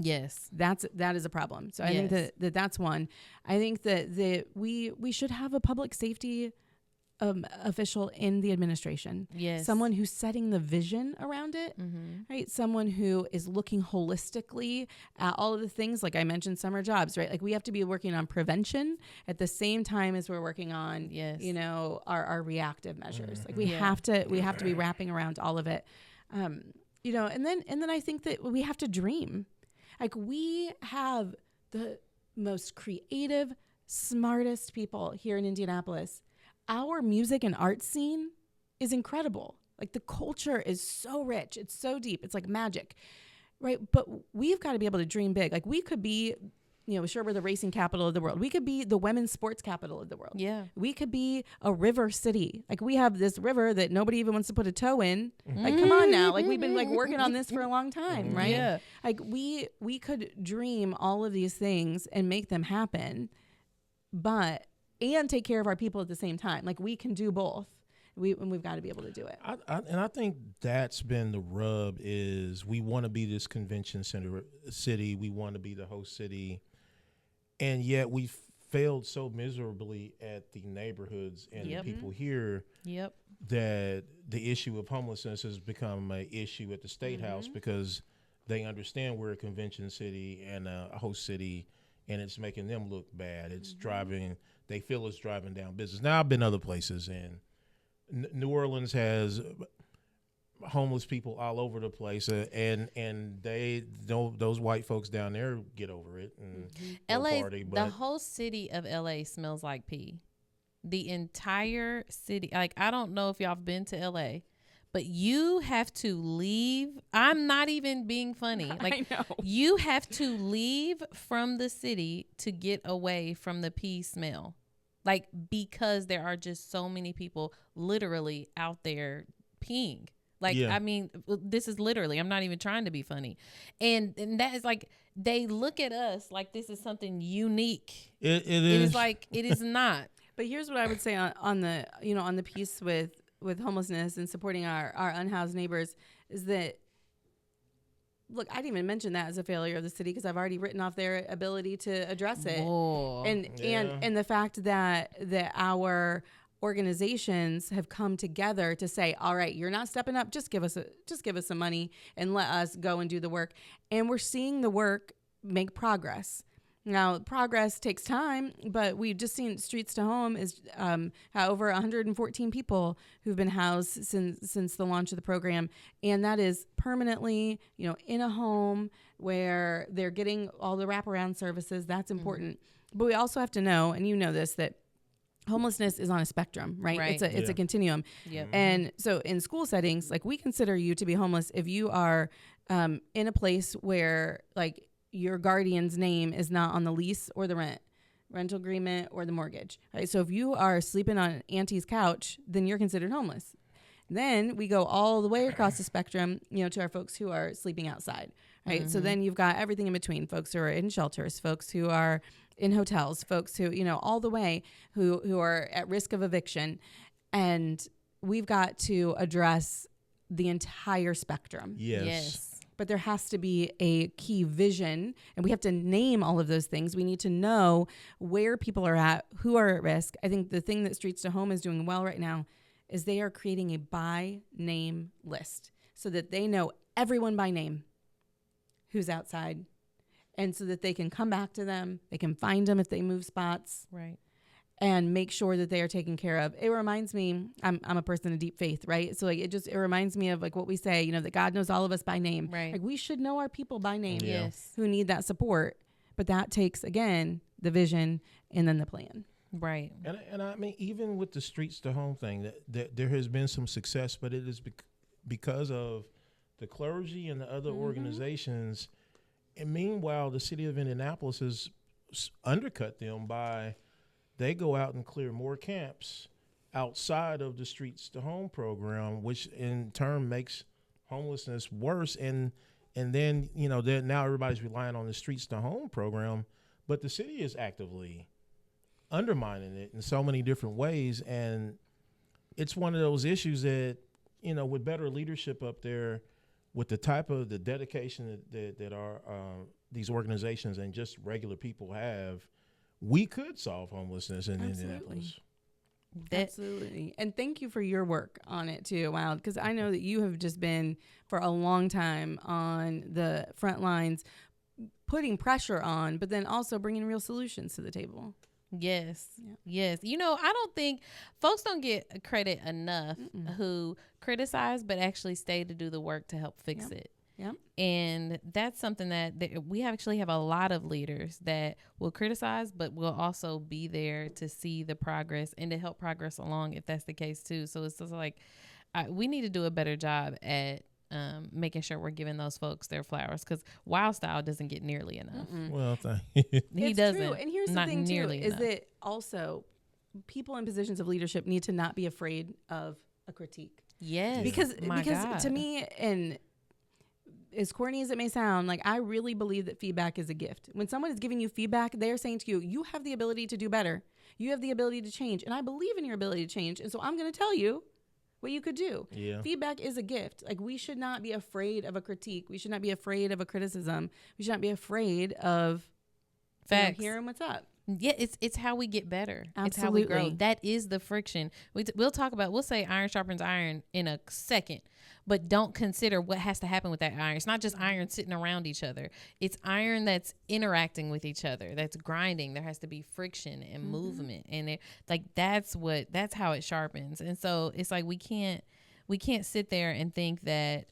Yes, that is a problem. So I think that's one. I think that we should have a public safety official in the administration. Yes, someone who's setting the vision around it. Right, someone who is looking holistically at all of the things, like I mentioned, summer jobs. Right, like we have to be working on prevention at the same time as we're working on our reactive measures. Like we have to be wrapping around all of it. And then I think that we have to dream. Like, we have the most creative, smartest people here in Indianapolis. Our music and art scene is incredible. Like, the culture is so rich. It's so deep. It's like magic, right? But we've got to be able to dream big. Like, we could be, sure, we're the racing capital of the world. We could be the women's sports capital of the world. Yeah. We could be a river city. Like, we have this river that nobody even wants to put a toe in. Like, come on now. Like, we've been like working on this for a long time, right? Yeah. Like, we could dream all of these things and make them happen, and take care of our people at the same time. Like, we can do both. We've got to be able to do it. I think that's been the rub, is we want to be this convention center city. We want to be the host city. And yet we failed so miserably at the neighborhoods and the people here that the issue of homelessness has become an issue at the State House, because they understand we're a convention city and a host city, and it's making them look bad. It's they feel it's driving down business. Now, I've been other places, and New Orleans has homeless people all over the place, and they those white folks down there get over it and LA, party. But the whole city of LA smells like pee. The entire city. Like, I don't know if y'all have been to LA, but you have to leave. I'm not even being funny. Like, I know. You have to leave from the city to get away from the pee smell. Like, because there are just so many people literally out there peeing. Like, I mean, this is literally, I'm not even trying to be funny. And that is like, they look at us like this is something unique. it It is like, it is not. But here's what I would say on the piece with homelessness and supporting our unhoused neighbors is that, look, I didn't even mention that as a failure of the city, because I've already written off their ability to address it. Whoa. And the fact that our organizations have come together to say, all right, you're not stepping up, just give us some money and let us go and do the work. And we're seeing the work make progress. Now, progress takes time, but we've just seen Streets to Home is over 114 people who've been housed since the launch of the program. And that is permanently, in a home where they're getting all the wraparound services. That's important. But we also have to know, and you know this, that homelessness is on a spectrum, right? It's a continuum. Yep. And so in school settings, like, we consider you to be homeless if you are in a place where, like, your guardian's name is not on the lease or the rental agreement or the mortgage, right? So if you are sleeping on auntie's couch, then you're considered homeless. Then we go all the way across the spectrum, to our folks who are sleeping outside, right? So then you've got everything in between, folks who are in shelters, folks who are in hotels, folks who, all the way who are at risk of eviction. And we've got to address the entire spectrum. yes. But there has to be a key vision, and we have to name all of those things. We need to know where people are at, who are at risk. I think the thing that Streets to Home is doing well right now is they are creating a by name list so that they know everyone by name who's outside, and so that they can come back to them. They can find them if they move spots. Right. And make sure that they are taken care of. It reminds me, I'm a person of deep faith, right? So, like, it reminds me of, like, what we say, that God knows all of us by name. Right. Like, we should know our people by name. Yes. Who need that support. But that takes, again, the vision and then the plan. Right. And I mean, even with the Streets to Home thing, that there has been some success, but it is because of the clergy and the other organizations. And meanwhile, the city of Indianapolis has undercut them by, they go out and clear more camps outside of the Streets to Home program, which in turn makes homelessness worse. And then, now everybody's relying on the Streets to Home program, but the city is actively undermining it in so many different ways. And it's one of those issues that, with better leadership up there, with the type of the dedication that our these organizations and just regular people have, we could solve homelessness in Indianapolis. Absolutely. And thank you for your work on it too, Wild, because I know that you have just been for a long time on the front lines, putting pressure on, but then also bringing real solutions to the table. Yes. Yeah. Yes. I don't think folks don't get credit enough who criticize, but actually stay to do the work to help fix it. Yeah. And that's something that we actually have a lot of leaders that will criticize, but will also be there to see the progress and to help progress along if that's the case too. So it's just like, we need to do a better job at making sure we're giving those folks their flowers, because Wild Style doesn't get nearly enough. Well, thank you. He It's doesn't. true. And here's the Not thing too, nearly is enough. that also people in positions of leadership need to not be afraid of a critique. Yes, Because my God. to me, and as corny as it may sound, like I really believe that feedback is a gift. When someone is giving you feedback, they're saying to you, you have the ability to do better. You have the ability to change. And I believe in your ability to change. And so I'm going to tell you what you could do. Yeah. Feedback is a gift. Like we should not be afraid of a critique. We should not be afraid of a criticism. We should not be afraid of Facts. hearing what's up. Yeah, it's how we get better. It's how we grow. Absolutely. That is the friction. We'll say iron sharpens iron in a second, but don't consider what has to happen with that iron. It's not just iron sitting around each other. It's iron that's interacting with each other, that's grinding. There has to be friction and movement, and that's how it sharpens. And so it's like we can't sit there and think that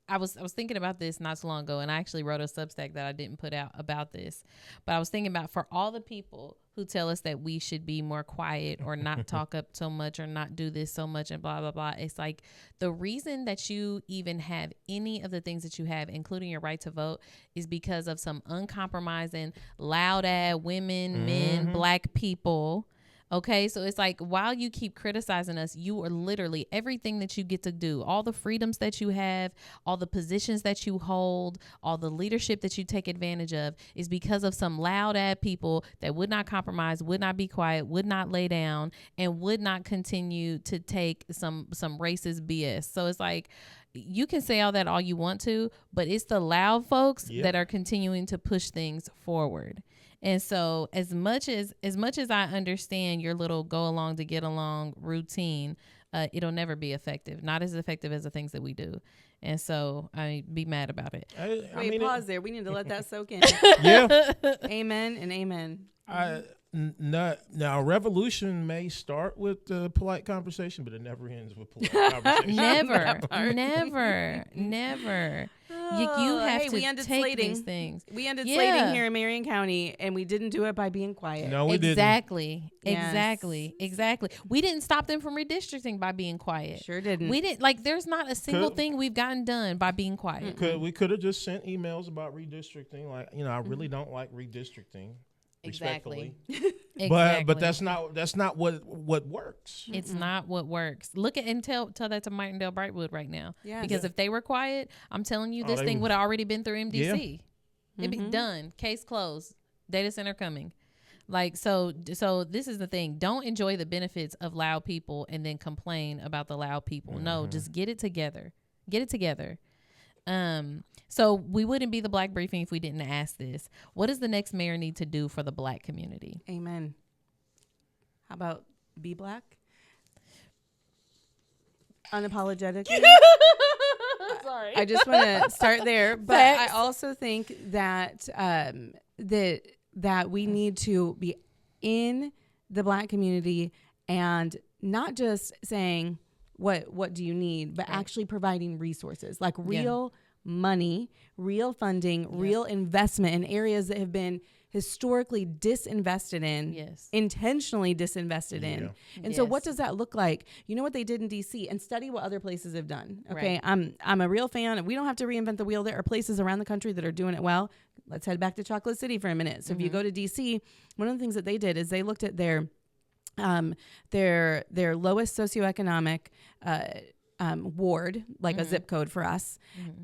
I was thinking about this not so long ago, and I actually wrote a Substack that I didn't put out about this. But I was thinking about, for all the people who tell us that we should be more quiet or not talk up so much or not do this so much and blah, blah, blah. It's like the reason that you even have any of the things that you have, including your right to vote, is because of some uncompromising, loud-ass women, men, black people. Okay, so it's like, while you keep criticizing us, you are literally, everything that you get to do, all the freedoms that you have, all the positions that you hold, all the leadership that you take advantage of, is because of some loud ass people that would not compromise, would not be quiet, would not lay down, and would not continue to take some racist BS. So it's like, you can say all that all you want to, but it's the loud folks that are continuing to push things forward. And so as much as I understand your little go along to get along routine, it'll never be effective. Not as effective as the things that we do. And so be mad about it. Wait, pause there. We need to let that soak in. Yeah. Amen and amen. Now, revolution may start with polite conversation, but it never ends with polite conversation. Never. You have hey, to we ended take slating. these things. We ended slating here in Marion County, and we didn't do it by being quiet. No, we Exactly. Yes. Exactly. We didn't stop them from redistricting by being quiet. Sure didn't. We didn't. Like, there's not a single thing we've gotten done by being quiet. We could have just sent emails about redistricting. Like, I really don't like redistricting. Exactly. Respectfully. But that's not what works. It's not what works. Look at and tell that to Martindale Brightwood right now. Yes. Because if they were quiet, I'm telling you, this thing would have already been through MDC. It'd be done. Case closed. Data center coming. Like, so this is the thing. Don't enjoy the benefits of loud people and then complain about the loud people. No, just get it together. Get it together. So we wouldn't be the Black Briefing if we didn't ask this. What does the next mayor need to do for the Black community? Amen. How about be Black? Unapologetically. Sorry. I just want to start there, but Facts. I also think that that we need to be in the Black community and not just saying what do you need, but actually providing resources, like real money, real funding, real investment in areas that have been historically disinvested in, intentionally disinvested in. And so what does that look like? You know what they did in DC, and study what other places have done. Okay. Right. I'm a real fan, and we don't have to reinvent the wheel. There are places around the country that are doing it well. Let's head back to Chocolate City for a minute. So if you go to DC, one of the things that they did is they looked at their lowest socioeconomic ward, like a zip code for us.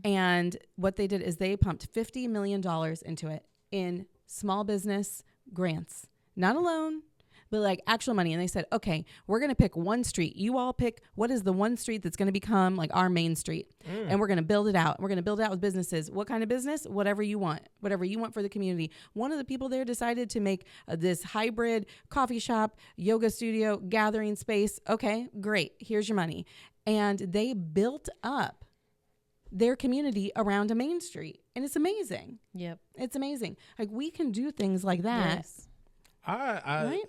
And what they did is they pumped $50 million into it in small business grants, not a loan, but like actual money. And they said, okay, we're going to pick one street. You all pick what is the one street that's going to become like our main street. And we're going to build it out. We're going to build it out with businesses. What kind of business? Whatever you want for the community. One of the people there decided to make this hybrid coffee shop, yoga studio, gathering space. Okay, great. Here's your money. And they built up their community around a main street. And it's amazing. Yep. It's amazing. Like, we can do things like that. Yes. Right?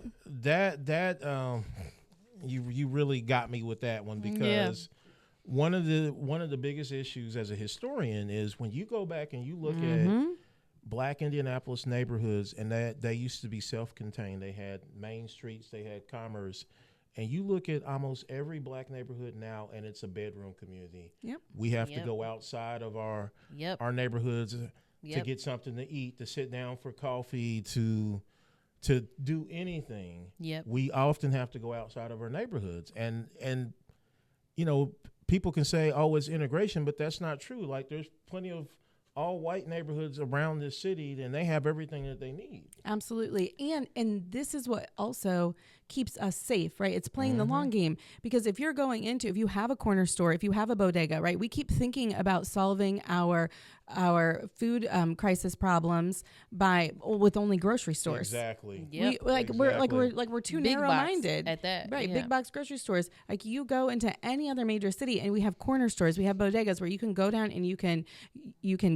You really got me with that one, because one of the biggest issues as a historian is when you go back and you look at Black Indianapolis neighborhoods, and that they used to be self-contained. They had main streets, they had commerce, And you look at almost every black neighborhood now, and it's a bedroom community. Yep. We have to go outside of our neighborhoods to get something to eat, to sit down for coffee, to do anything. Yep. We often have to go outside of our neighborhoods. And you know, people can say, oh, it's integration, but that's not true. Like, there's plenty of all white neighborhoods around this city, and they have everything that they need. Absolutely. And this is what also keeps us safe, right? It's playing the long game, because if you have a corner store, if you have a bodega, right? We keep thinking about solving our food crisis problems with only grocery stores. Exactly. Yep. We're too Big narrow-minded box at that. Right. Yeah. Big box grocery stores. Like, you go into any other major city and we have corner stores, we have bodegas where you can go down and you can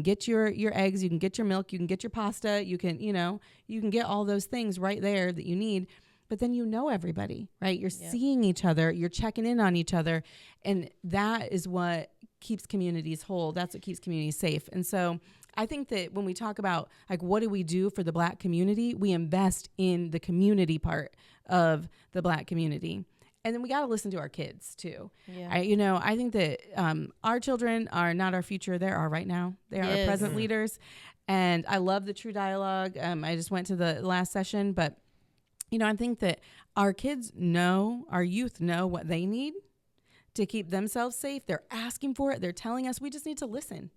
get your eggs, you can get your milk, you can get your pasta, you can get all those things right there that you need. But then everybody, right? You're seeing each other, you're checking in on each other. And that is what keeps communities whole. That's what keeps communities safe. And so I think that when we talk about, like, what do we do for the black community, we invest in the community part of the black community. And then we got to listen to our kids too. Yeah. I think that our children are not our future. They are right now. They are our present leaders. And I love the True Dialogue. I just went to the last session, but I think that our youth know what they need to keep themselves safe. They're asking for it. They're telling us. We just need to listen.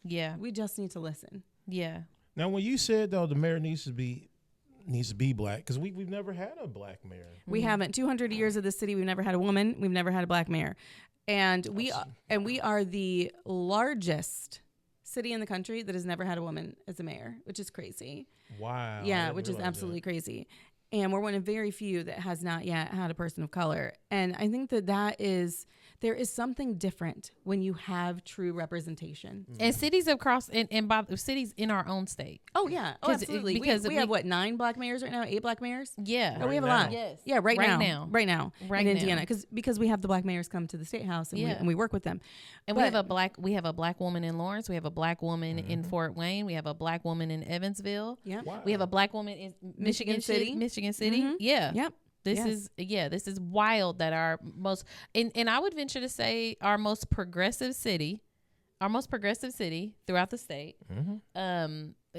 Yeah. We just need to listen. Yeah. Now, when you said, though, the mayor needs to be black, because we've never had a black mayor. We haven't. 200 years of the city, we've never had a woman. We've never had a black mayor. And we are the largest city in the country that has never had a woman as a mayor, which is crazy. Wow. Yeah, which is absolutely crazy. And we're one of very few that has not yet had a person of color. And I think that there is something different when you have true representation. And cities across, and by cities in our own state. Oh, yeah. Oh, absolutely. Because we have, 9 black mayors right now? 8 black mayors? Yeah. Oh, we have a lot. Yes. Yeah, right now in Indiana. now. Because we have the black mayors come to the state house and we work with them. And we have a black woman in Lawrence. We have a black woman in Fort Wayne. We have a black woman in Evansville. Yeah. Wow. We have a black woman in Michigan City. Mm-hmm. Yeah. Yep. This is wild that our most, and I would venture to say our most progressive city throughout the state.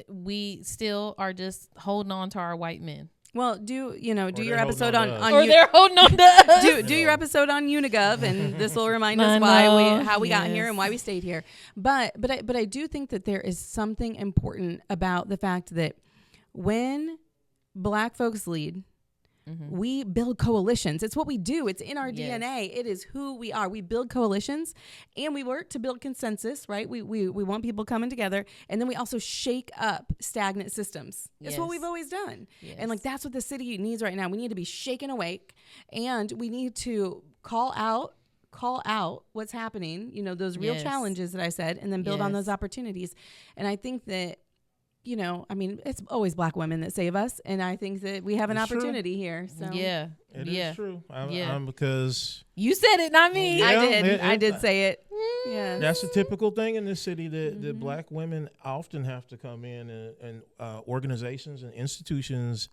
We still are just holding on to our white men. Well, do your episode on they're holding on to us. do your episode on Unigov, and this will remind us how we got here and why we stayed here. But I do think that there is something important about the fact that when black folks lead, we build coalitions. It's what we do. It's in our DNA. It is who we are. We build coalitions, and we work to build consensus, right? We want people coming together, and then we also shake up stagnant systems. It's what we've always done. Yes. And that's what the city needs right now. We need to be shaken awake, and we need to call out what's happening, those real challenges that I said, and then build on those opportunities. And I think that it's always black women that save us, and I think that we have an opportunity here. So it is true. Because you said it, not me. Yeah, I did say it. Yeah, that's a typical thing in this city that black women often have to come in and organizations and institutions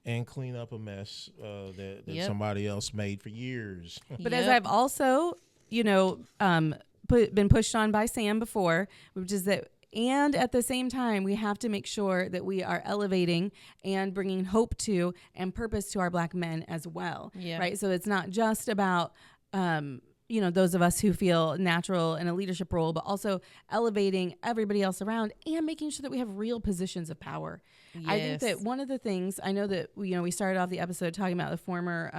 and clean up a mess that somebody else made for years. But as I've also, been pushed on by Sam before, which is that. And at the same time, we have to make sure that we are elevating and bringing hope to and purpose to our black men as well. Yeah. Right. So it's not just about, those of us who feel natural in a leadership role, but also elevating everybody else around and making sure that we have real positions of power. Yes. I think that one of the things I know that, we started off the episode talking about the former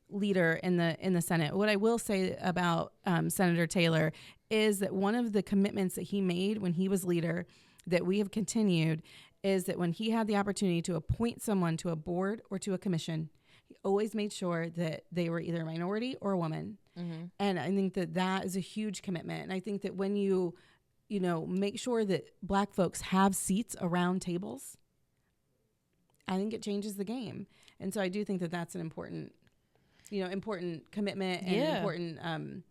leader in the Senate. What I will say about Senator Taylor is that one of the commitments that he made when he was leader that we have continued is that when he had the opportunity to appoint someone to a board or to a commission, he always made sure that they were either a minority or a woman. Mm-hmm. And I think that is a huge commitment. And I think that when you make sure that black folks have seats around tables, I think it changes the game. And so I do think that that's an important commitment and important,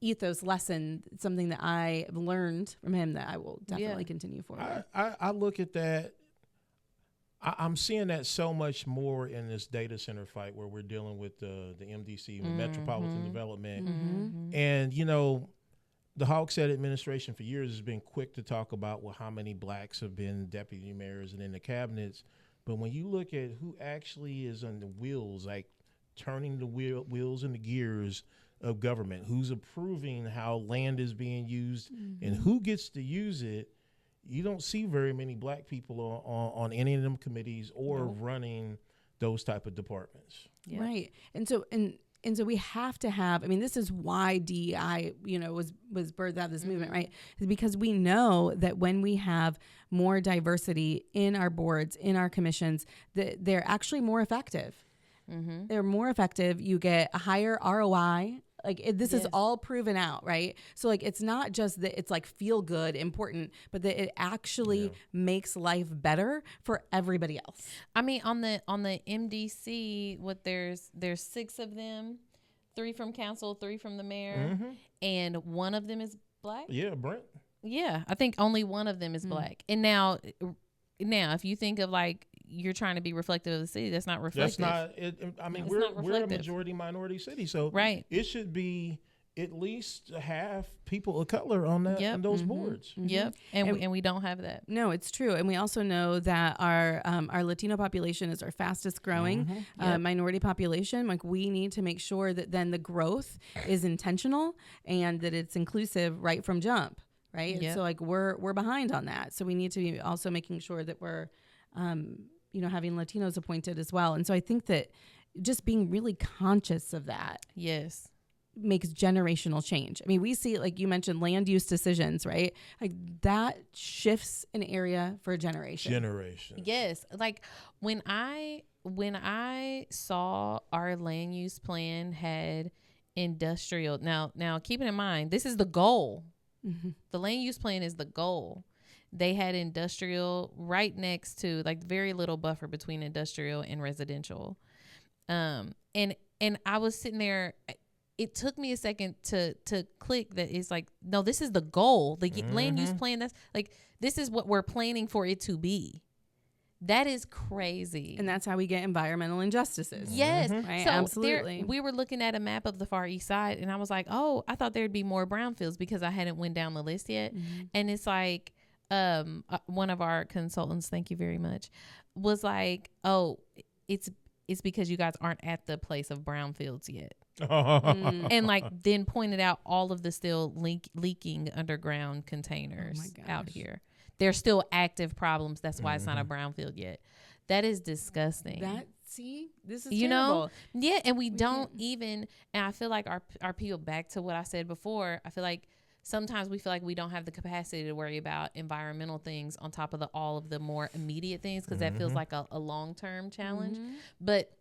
ethos lesson, something that I have learned from him that I will definitely continue forward. I look at that. I'm seeing that so much more in this data center fight where we're dealing with the MDC, the Metropolitan Development. And, you know, the Hawkshead administration for years has been quick to talk about, well, how many blacks have been deputy mayors and in the cabinets. But when you look at who actually is on the wheels, like turning the wheels and the gears of government, who's approving how land is being used and who gets to use it, you don't see very many black people on any of them committees or running those type of departments. Yep. Right. And so we have to have, I mean, this is why DEI, you know, was birthed out of this movement, right? Is because we know that when we have more diversity in our boards, in our commissions, that they're actually more effective. They're more effective. You get a higher ROI. Like this is all proven out, right? So like it's not just that it's like feel good, important, but that it actually makes life better for everybody else. I mean, on the MDC, there's 6 of them, 3 from council, 3 from the mayor, and 1 of them is black. Yeah, Brent. Yeah, I think only 1 of them is black. And now, if you think of like you're trying to be reflective of the city, that's not reflective. That's not it. I mean, we're a majority minority city, so it should be at least half people of color on that on those boards. Yep, and we don't have that. No, it's true, and we also know that our Latino population is our fastest growing minority population. Like we need to make sure that then the growth is intentional and that it's inclusive right from jump. Right. Yep. So like we're behind on that. So we need to be also making sure that we're, having Latinos appointed as well. And so I think that just being really conscious of that. Yes. Makes generational change. I mean, we see, like you mentioned, land use decisions, right? Like that shifts an area for a generation. Yes. Like when I saw our land use plan had industrial, now keeping in mind, this is the goal. The land use plan is the goal. They had industrial right next to, like, very little buffer between industrial and residential. And I was sitting there. It took me a second to click that it's like, no, this is the goal. The land use plan, that's like, this is what we're planning for it to be. That is crazy. And that's how we get environmental injustices. Yes. Right? So absolutely. We were looking at a map of the Far East Side, and I was like, oh, I thought there'd be more brownfields because I hadn't went down the list yet. And it's like, one of our consultants, thank you very much, was like, oh, it's because you guys aren't at the place of brownfields yet. And like then pointed out all of the still leaking underground containers out here. They're still active problems. That's why it's not a brownfield yet. That is disgusting. This is terrible. Yeah, and we don't even, and I feel like our people, back to what I said before, I feel like sometimes we feel like we don't have the capacity to worry about environmental things on top of all of the more immediate things, because that feels like a long-term challenge. But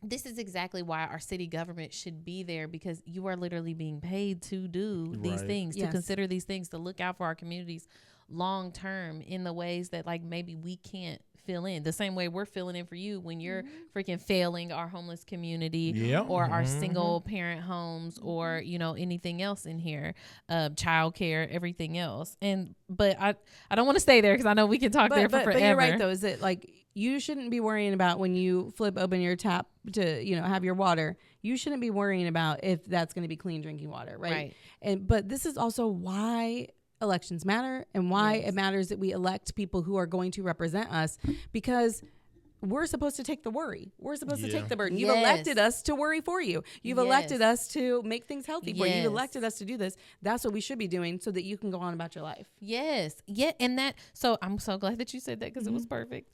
this is exactly why our city government should be there, because you are literally being paid to do these things, to consider these things, to look out for our communities long term in the ways that like maybe we can't fill in, the same way we're filling in for you when you're freaking failing our homeless community or our single parent homes or anything else in here, childcare, everything else. But I don't want to stay there because I know we can talk there for forever. But you're right though, is that like you shouldn't be worrying about when you flip open your tap to have your water, you shouldn't be worrying about if that's going to be clean drinking water, right? But this is also why elections matter, and why it matters that we elect people who are going to represent us, because we're supposed to take the worry. We're supposed to take the burden. You've elected us to worry for you. You've elected us to make things healthy for you. You've elected us to do this. That's what we should be doing so that you can go on about your life. Yes. Yeah. And so I'm so glad that you said that, because it was perfect.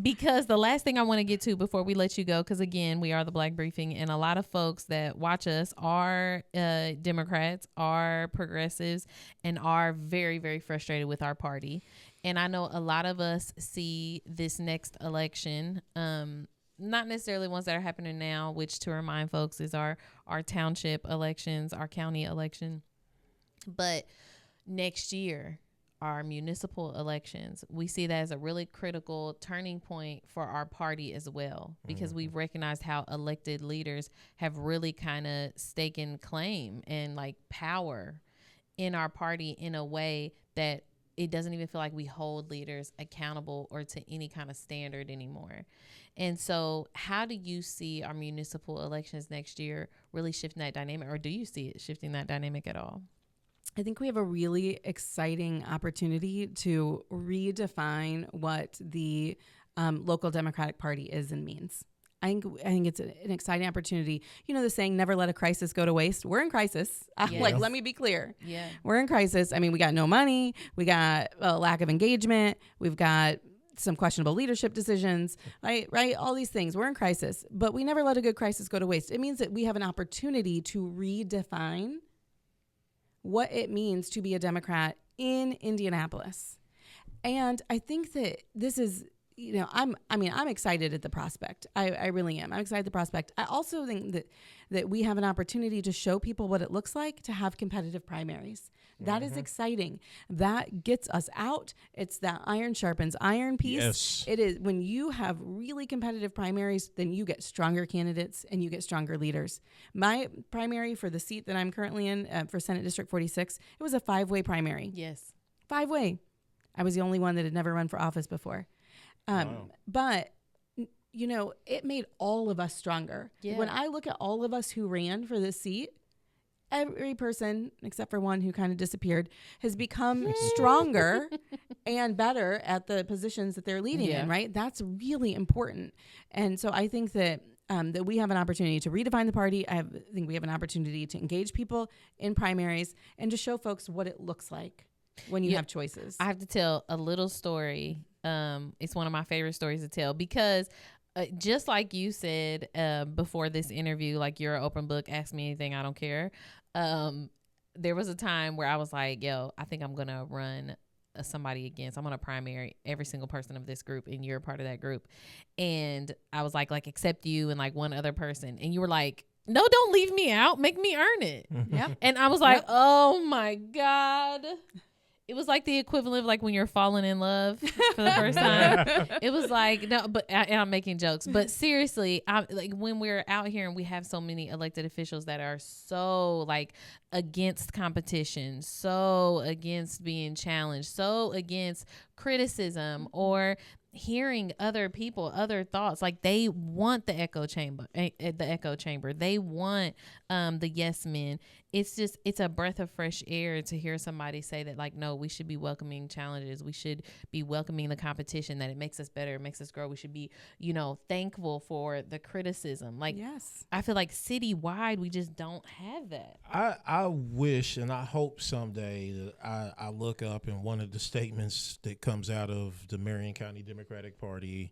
Because the last thing I want to get to before we let you go, because again, we are the Black Briefing, and a lot of folks that watch us are Democrats, are progressives, and are very, very frustrated with our party. And I know a lot of us see this next election, not necessarily ones that are happening now, which, to remind folks, is our township elections, our county election. But next year, our municipal elections, we see that as a really critical turning point for our party as well, because we've recognized how elected leaders have really kind of staken claim and like power in our party in a way that it doesn't even feel like we hold leaders accountable or to any kind of standard anymore. And so how do you see our municipal elections next year really shifting that dynamic, or do you see it shifting that dynamic at all? I think we have a really exciting opportunity to redefine what the local Democratic Party is and means. I think it's an exciting opportunity. You know the saying, never let a crisis go to waste. We're in crisis. Yes. Like, let me be clear. Yeah. We're in crisis. I mean, we got no money. We got a lack of engagement. We've got some questionable leadership decisions, right? All these things. We're in crisis, but we never let a good crisis go to waste. It means that we have an opportunity to redefine what it means to be a Democrat in Indianapolis. And I think that this is, I'm excited at the prospect. I really am. I'm excited at the prospect. I also think that we have an opportunity to show people what it looks like to have competitive primaries. That is exciting. That gets us out. It's that iron sharpens iron piece. Yes. It is when you have really competitive primaries, then you get stronger candidates and you get stronger leaders. My primary for the seat that I'm currently in for Senate District 46, it was a 5-way primary. Yes. 5-way. I was the only one that had never run for office before. Wow. But, it made all of us stronger. Yeah. When I look at all of us who ran for this seat, every person, except for one who kind of disappeared, has become stronger and better at the positions that they're leading in, right? That's really important. And so I think that that we have an opportunity to redefine the party. I think we have an opportunity to engage people in primaries and to show folks what it looks like when you have choices. I have to tell a little story. It's one of my favorite stories to tell because just like you said before this interview, like you're an open book, ask me anything, I don't care. There was a time where I was like, yo, I think I'm going to run somebody against. I'm going to primary every single person of this group and you're a part of that group. And I was like except you and like one other person. And you were like, no, don't leave me out. Make me earn it. Yep. And I was like, oh my God. It was like the equivalent of like when you're falling in love for the first time. It was like, no, but and I'm making jokes, but seriously, like when we're out here and we have so many elected officials that are so like against competition, so against being challenged, so against criticism or hearing other people, other thoughts, like they want the echo chamber, They want the yes men. It's a breath of fresh air to hear somebody say that, like, no, we should be welcoming challenges. We should be welcoming the competition, that it makes us better, it makes us grow. We should be, thankful for the criticism. Like, yes. I feel like citywide, we just don't have that. I wish and I hope someday that I look up and one of the statements that comes out of the Marion County Democratic Party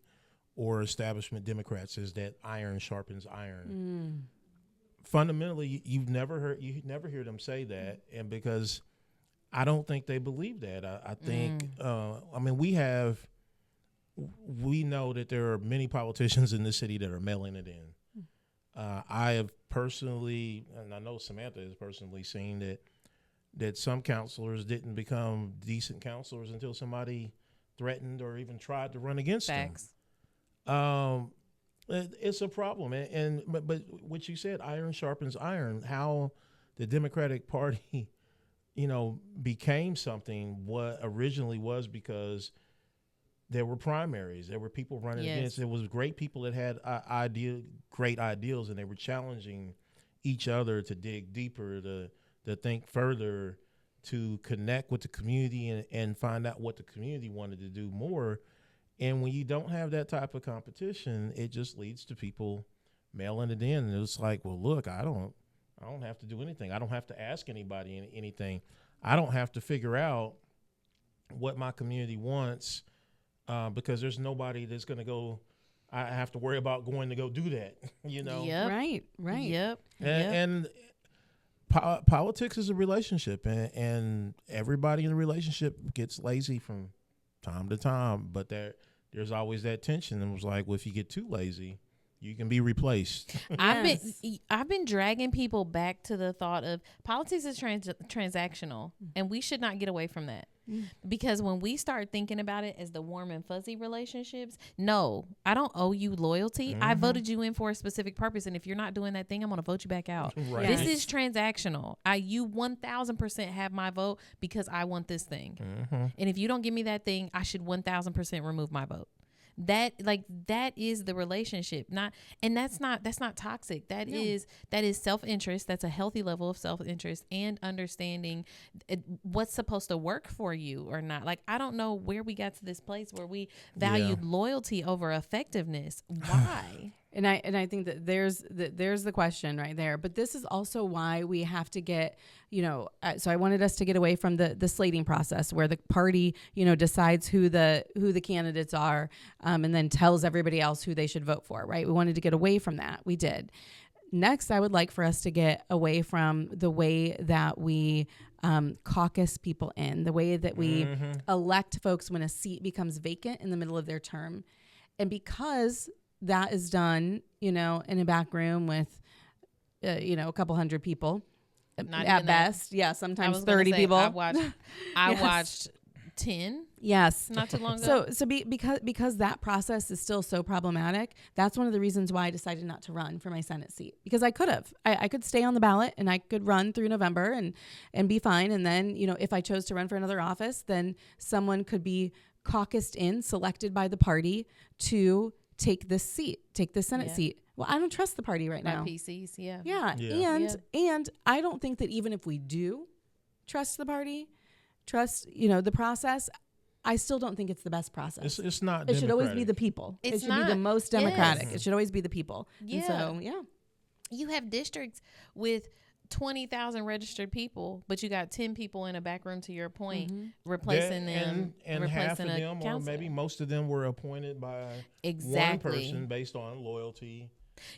or establishment Democrats is that iron sharpens iron. Fundamentally, you never hear them say that, and because I don't think they believe that. I think we know that there are many politicians in this city that are mailing it in. I have personally, and I know Samantha has personally seen that some counselors didn't become decent counselors until somebody threatened or even tried to run against Facts. them. It's a problem, but what you said, iron sharpens iron. How the Democratic Party, became something what originally was because there were primaries, there were people running against. There was great people that had great ideals, and they were challenging each other to dig deeper, to think further, to connect with the community and find out what the community wanted to do more. And when you don't have that type of competition, it just leads to people mailing it in. And it's like, well, look, I don't have to do anything. I don't have to ask anybody anything. I don't have to figure out what my community wants because there's nobody that's going to go. I have to worry about going to go do that, Yep. Right. Yep. And politics is a relationship, and everybody in a relationship gets lazy from time to time, but there's always that tension. And it was like, well, if you get too lazy, you can be replaced. I've been dragging people back to the thought of politics is transactional, and we should not get away from that. Because when we start thinking about it as the warm and fuzzy relationships, no, I don't owe you loyalty. I voted you in for a specific purpose, and if you're not doing that thing, I'm going to vote you back out. Right. This is transactional. You 1000% have my vote because I want this thing. And if you don't give me that thing, I should 1000% remove my vote. That is the relationship. That's not toxic. That is self-interest. That's a healthy level of self-interest and understanding what's supposed to work for you or not. Like, I don't know where we got to this place where we valued loyalty over effectiveness. Why? And I think that there's the question right there. But this is also why we have to get, so I wanted us to get away from the slating process where the party, decides who the candidates are, and then tells everybody else who they should vote for, right? We wanted to get away from that. We did. Next, I would like for us to get away from the way that we caucus people in, the way that we elect folks when a seat becomes vacant in the middle of their term. And because that is done, in a back room with, a couple hundred people at best. That. Yeah, sometimes 30 people. I watched 10. Yes, not too long ago. So because that process is still so problematic, that's one of the reasons why I decided not to run for my Senate seat, because I could have. I could stay on the ballot and I could run through November and be fine. And then, if I chose to run for another office, then someone could be caucused in, selected by the party to take this Senate seat. Well, I don't trust the party right now. PCs, And I don't think that even if we do trust the party, trust, the process, I still don't think it's the best process. It's not. It should always be the people. It should be the most democratic. Yes. It should always be the people. Yeah. And so, you have districts with 20,000 registered people, but you got 10 people in a back room, to your point, replacing them. And half of them, or maybe most of them, were appointed by one person based on loyalty.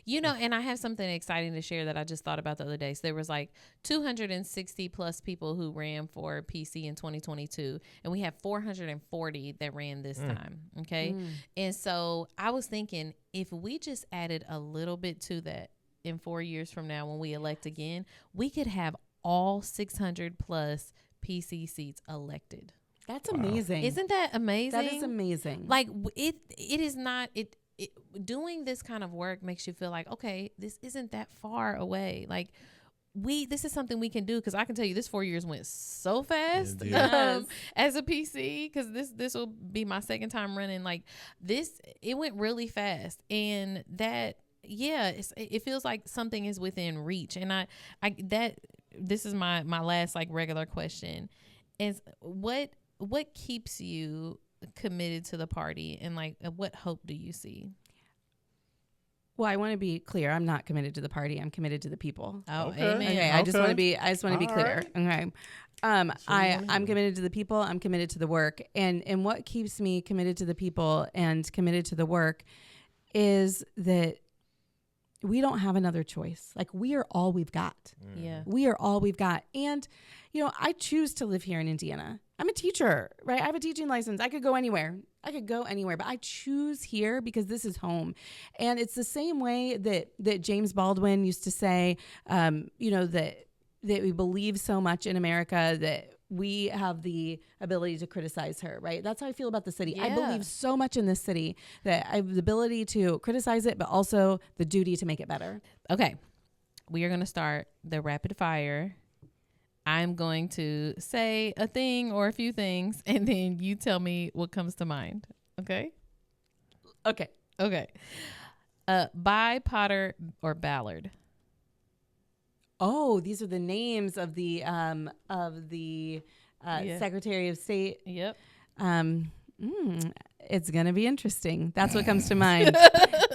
And I have something exciting to share that I just thought about the other day. So there was like 260 plus people who ran for PC in 2022, and we have 440 that ran this time. Okay. And so I was thinking, if we just added a little bit to that, in 4 years from now, when we elect again, we could have all 600 plus PC seats elected. That's amazing. Isn't that amazing? That is amazing. Like, it is not, doing this kind of work makes you feel like, okay, this isn't that far away. Like, this is something we can do, because I can tell you this 4 years went so fast as a PC, because this will be my second time running. Like, it went really fast, and that. Yeah, it feels like something is within reach. And this is my last regular question is what keeps you committed to the party, and what hope do you see? Well, I want to be clear. I'm not committed to the party. I'm committed to the people. Oh, okay. amen. Okay. I just want to be clear. Right. Okay. I'm committed to the people. I'm committed to the work. And what keeps me committed to the people and committed to the work is that we don't have another choice. Like, we are all we've got. Yeah. We are all we've got. And, I choose to live here in Indiana. I'm a teacher, right? I have a teaching license. I could go anywhere, but I choose here because this is home. And it's the same way that James Baldwin used to say, that we believe so much in America that we have the ability to criticize her, right? That's how I feel about the city. Yeah. I believe so much in this city that I have the ability to criticize it, but also the duty to make it better. Okay. We are going to start the rapid fire. I'm going to say a thing or a few things, and then you tell me what comes to mind. Okay? Okay. By Potter or Ballard? Oh, these are the names of the Secretary of State. Yep. It's gonna be interesting. That's what comes to mind.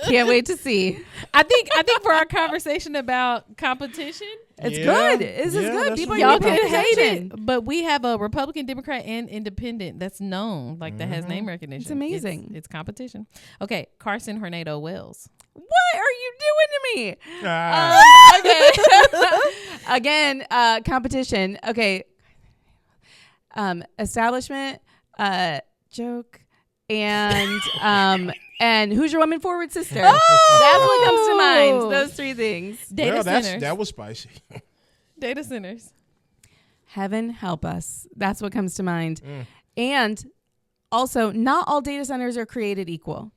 Can't wait to see. I think for our conversation about competition, it's good. This is good. People, y'all can hate it, but we have a Republican, Democrat, and Independent that's known, that has name recognition. It's amazing. It's competition. Okay, Carson Hernando Wells. What are you doing to me? Okay. Again, competition. Okay. Establishment, joke, and who's your woman forward sister? Oh! That's what comes to mind. Those three things. Data centers. That was spicy. Data centers. Heaven help us. That's what comes to mind. And also, not all data centers are created equal.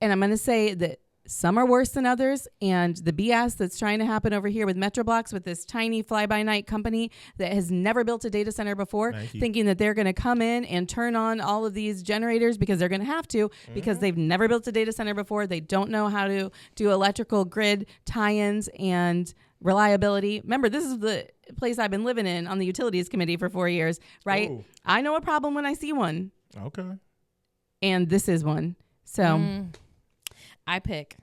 And I'm going to say that some are worse than others. And the BS that's trying to happen over here with Metroblocks, with this tiny fly-by-night company that has never built a data center before, thinking that they're going to come in and turn on all of these generators because they're going to have to, because they've never built a data center before. They don't know how to do electrical grid tie-ins and reliability. Remember, this is the place I've been living in on the utilities committee for 4 years, right? Ooh. I know a problem when I see one. Okay. And this is one. So I pick.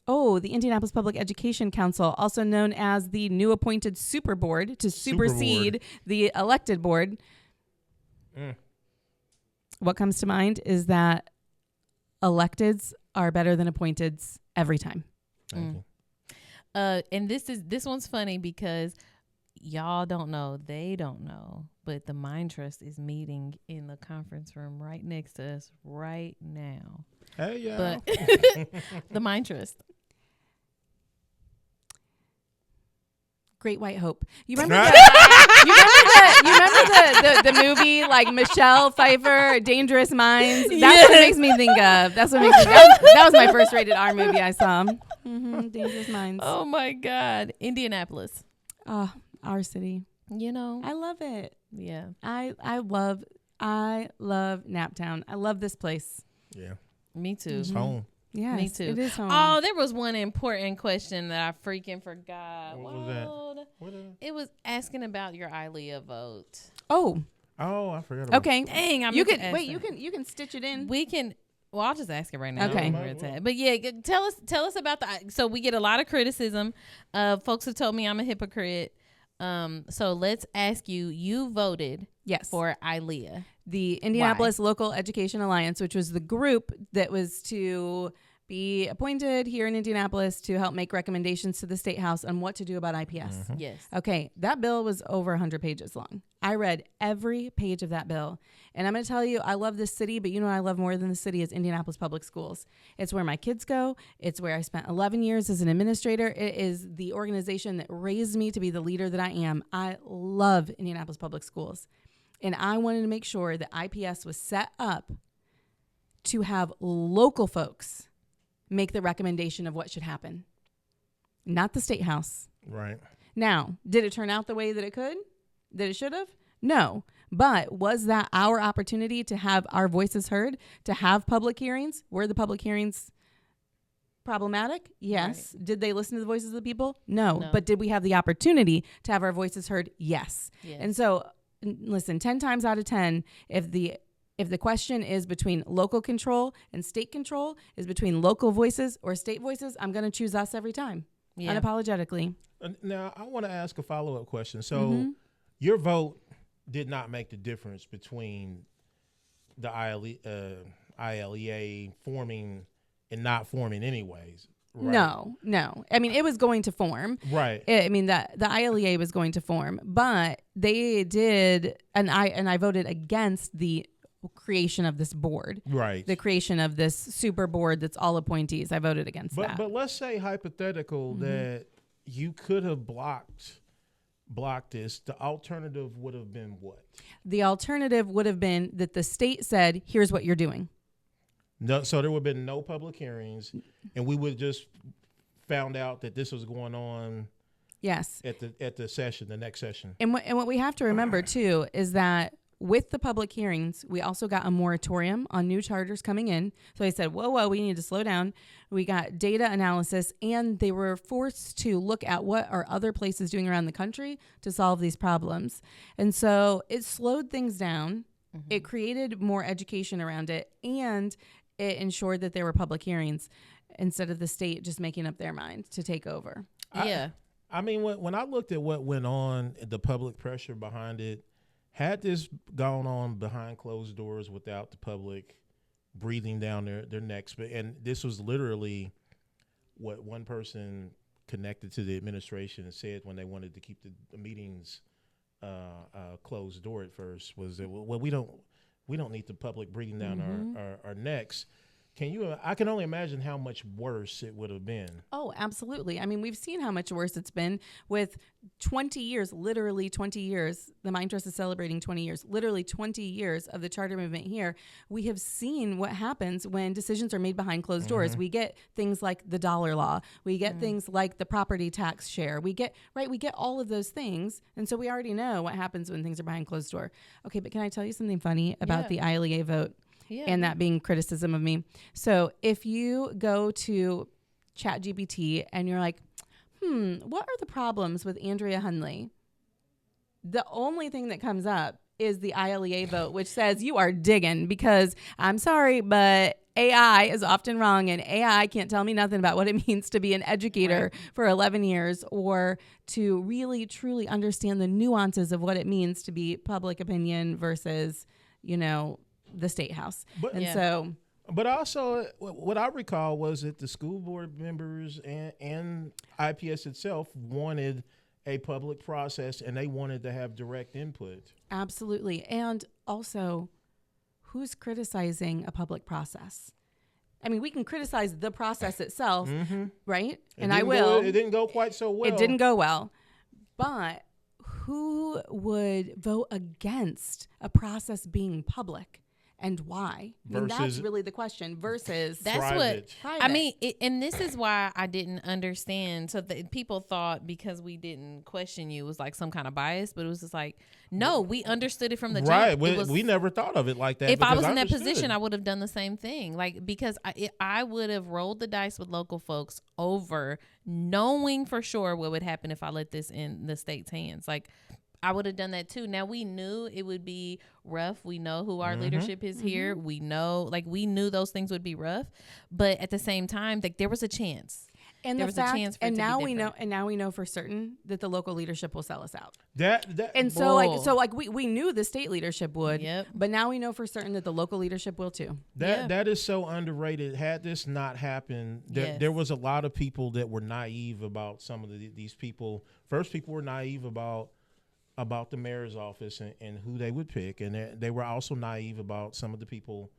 Oh, the Indianapolis Public Education Council, also known as the new appointed super board to supersede the elected board. What comes to mind is that electeds are better than appointeds every time. Thank you. And this one's funny because y'all don't know, they don't know, but the Mind Trust is meeting in the conference room right next to us right now. Hey, yeah. But the Mind Trust. Great White Hope. You remember the movie, like Michelle Pfeiffer, Dangerous Minds? That's what it makes me think of. That was my first rated R movie I saw. Dangerous Minds. Oh my God. Indianapolis. Oh, our city. You know. I love it. Yeah. I love Naptown. I love this place. Yeah. Me too. It's home. Yes, me too. It is home. Oh, there was one important question that I freaking forgot. What was that? It was asking about your ILEA vote. Oh, I forgot about okay. Dang, you can stitch it in. We can. Well, I'll just ask it right now. Okay. But yeah, tell us about so we get a lot of criticism. Folks have told me I'm a hypocrite. So let's ask you. You voted for ILEA, the Indianapolis Local Education Alliance, which was the group that was to be appointed here in Indianapolis to help make recommendations to the State House on what to do about IPS. Yes. Okay, that bill was over 100 pages long. I read every page of that bill. And I'm going to tell you, I love this city, but you know what I love more than the city is Indianapolis Public Schools. It's where my kids go. It's where I spent 11 years as an administrator. It is the organization that raised me to be the leader that I am. I love Indianapolis Public Schools. And I wanted to make sure that IPS was set up to have local folks make the recommendation of what should happen, not the State House. Right. Now, did it turn out the way that it could, that it should have? No. But was that our opportunity to have our voices heard, to have public hearings? Were the public hearings problematic? Yes. Right. Did they listen to the voices of the people? No. But did we have the opportunity to have our voices heard? Yes. And so, listen, 10 times out of 10, if the question is between local control and state control, is between local voices or state voices, I'm going to choose us every time, unapologetically. Now, I want to ask a follow-up question. So your vote did not make the difference between the ILEA forming and not forming anyways, right? No. I mean, it was going to form. Right. I mean, the ILEA was going to form, but they did, and I voted against the creation of this board, right? The creation of this super board that's all appointees. I voted against that. But let's say hypothetical that you could have blocked this. The alternative would have been what? The alternative would have been that the state said, "Here's what you're doing." No, so there would have been no public hearings, and we would just found out that this was going on. Yes. At the session, the next session. And what we have to remember too is that with the public hearings, we also got a moratorium on new charters coming in. So they said, whoa, we need to slow down. We got data analysis, and they were forced to look at what are other places doing around the country to solve these problems. And so it slowed things down. It created more education around it, and it ensured that there were public hearings instead of the state just making up their mind to take over. I mean, when I looked at what went on, the public pressure behind it, had this gone on behind closed doors without the public breathing down their necks, and this was literally what one person connected to the administration said when they wanted to keep the meetings closed door at first, was that, well, we don't need the public breathing down our necks. I can only imagine how much worse it would have been. Oh, absolutely. I mean, we've seen how much worse it's been with 20 years, literally 20 years. The Mind Trust is celebrating 20 years, literally 20 years of the charter movement here. We have seen what happens when decisions are made behind closed doors. We get things like the dollar law. We get things like the property tax share. We get all of those things. And so we already know what happens when things are behind closed door. Okay, but can I tell you something funny about the ILEA vote? Yeah. And that being criticism of me. So if you go to ChatGPT and you're like, what are the problems with Andrea Hunley? The only thing that comes up is the ILEA vote, which says you are digging because I'm sorry, but AI is often wrong and AI can't tell me nothing about what it means to be an educator for 11 years or to really, truly understand the nuances of what it means to be public opinion versus, the state house. But also, what I recall was that the school board members and IPS itself wanted a public process, and they wanted to have direct input. Absolutely. And also, who's criticizing a public process? I mean, we can criticize the process itself, right? And I will. It didn't go quite so well. It didn't go well. But who would vote against a process being public? And why? I mean, that's really the question versus that's private. Private. I mean, and this is why I didn't understand. So people thought because we didn't question you, it was like some kind of bias, but it was just like, no, we understood it from the right. jump. We never thought of it like that. If I was in that position, I would have done the same thing. Like, because I would have rolled the dice with local folks over knowing for sure what would happen if I let this in the state's hands. Like, I would have done that too. Now we knew it would be rough. We know who our leadership is here. We know, we knew those things would be rough, but at the same time, there was a chance. And there was a chance for it to be now we know for certain that the local leadership will sell us out. We knew the state leadership would, but now we know for certain that the local leadership will too. That is so underrated. Had this not happened, there was a lot of people that were naive about some of these people. First, people were naive about the mayor's office and who they would pick. And they were also naive about some of the people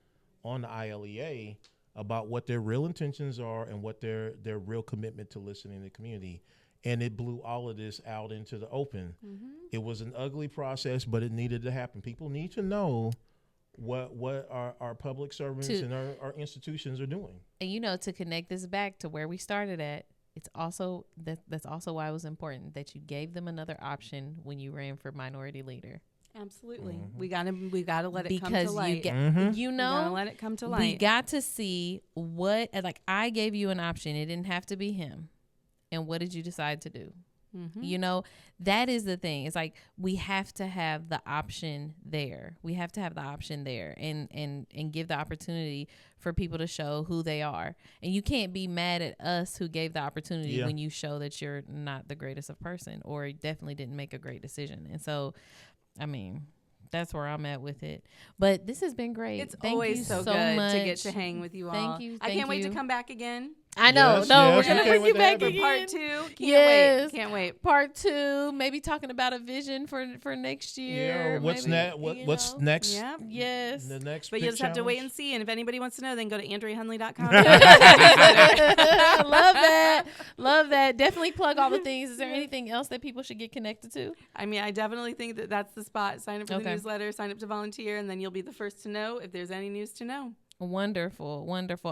on the ILEA about what their real intentions are and what their real commitment to listening to the community. And it blew all of this out into the open. It was an ugly process, but it needed to happen. People need to know what our public servants and our institutions are doing. And, to connect this back to where we started at, it's also that's also why it was important that you gave them another option when you ran for minority leader. Absolutely. We gotta let it come to light. We gotta let it come to light. We got to see what, I gave you an option. It didn't have to be him. And what did you decide to do? That is the thing. It's like we have to have the option there. We have to have the option there and give the opportunity for people to show who they are. And you can't be mad at us who gave the opportunity when you show that you're not the greatest of person or definitely didn't make a great decision. And so, I mean, that's where I'm at with it. But this has been great. It's always so good much to get to hang with you all. Thank you. I can't wait to come back again. I know. We're going to bring you back again. Part 2. Can't wait. Part 2. Maybe talking about a vision for next year. Yeah, what's next? What's next? Yeah. Yes. The next. But you'll just have to wait and see. And if anybody wants to know, then go to AndreaHunley.com. Love that. Definitely plug all the things. Is there anything else that people should get connected to? I mean, I definitely think that that's the spot. Sign up for the newsletter, sign up to volunteer, and then you'll be the first to know if there's any news to know. Wonderful.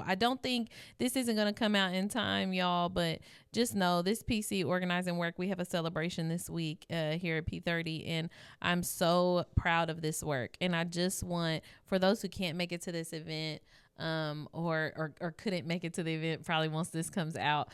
I don't think this isn't going to come out in time, y'all, but just know this PC organizing work, we have a celebration this week here at P30, and I'm so proud of this work. And I just want, for those who can't make it to this event or couldn't make it to the event probably once this comes out,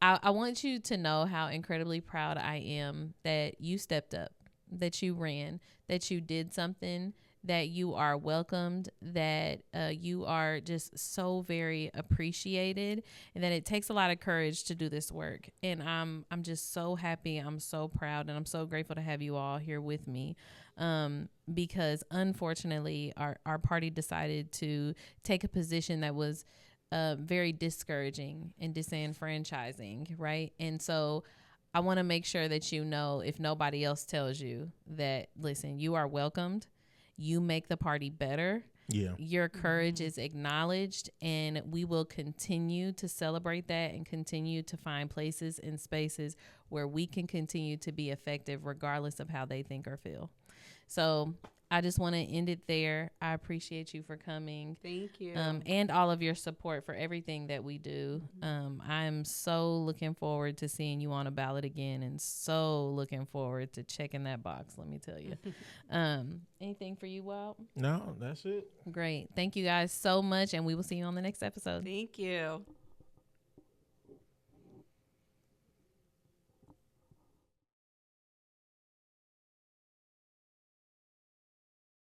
I want you to know how incredibly proud I am that you stepped up, that you ran, that you did something, that you are welcomed, that you are just so very appreciated, and that it takes a lot of courage to do this work. And I'm just so happy. I'm so proud, and I'm so grateful to have you all here with me. Because unfortunately, our party decided to take a position that was very discouraging and disenfranchising, right? And so I want to make sure that you know, if nobody else tells you, that, listen, you are welcomed. You make the party better. Yeah. Your courage is acknowledged, and we will continue to celebrate that and continue to find places and spaces where we can continue to be effective regardless of how they think or feel. So I just want to end it there. I appreciate you for coming. Thank you. And all of your support for everything that we do. I'm so looking forward to seeing you on a ballot again, and so looking forward to checking that box, let me tell you. Anything for you, Walt? No, that's it. Great. Thank you guys so much, and we will see you on the next episode. Thank you.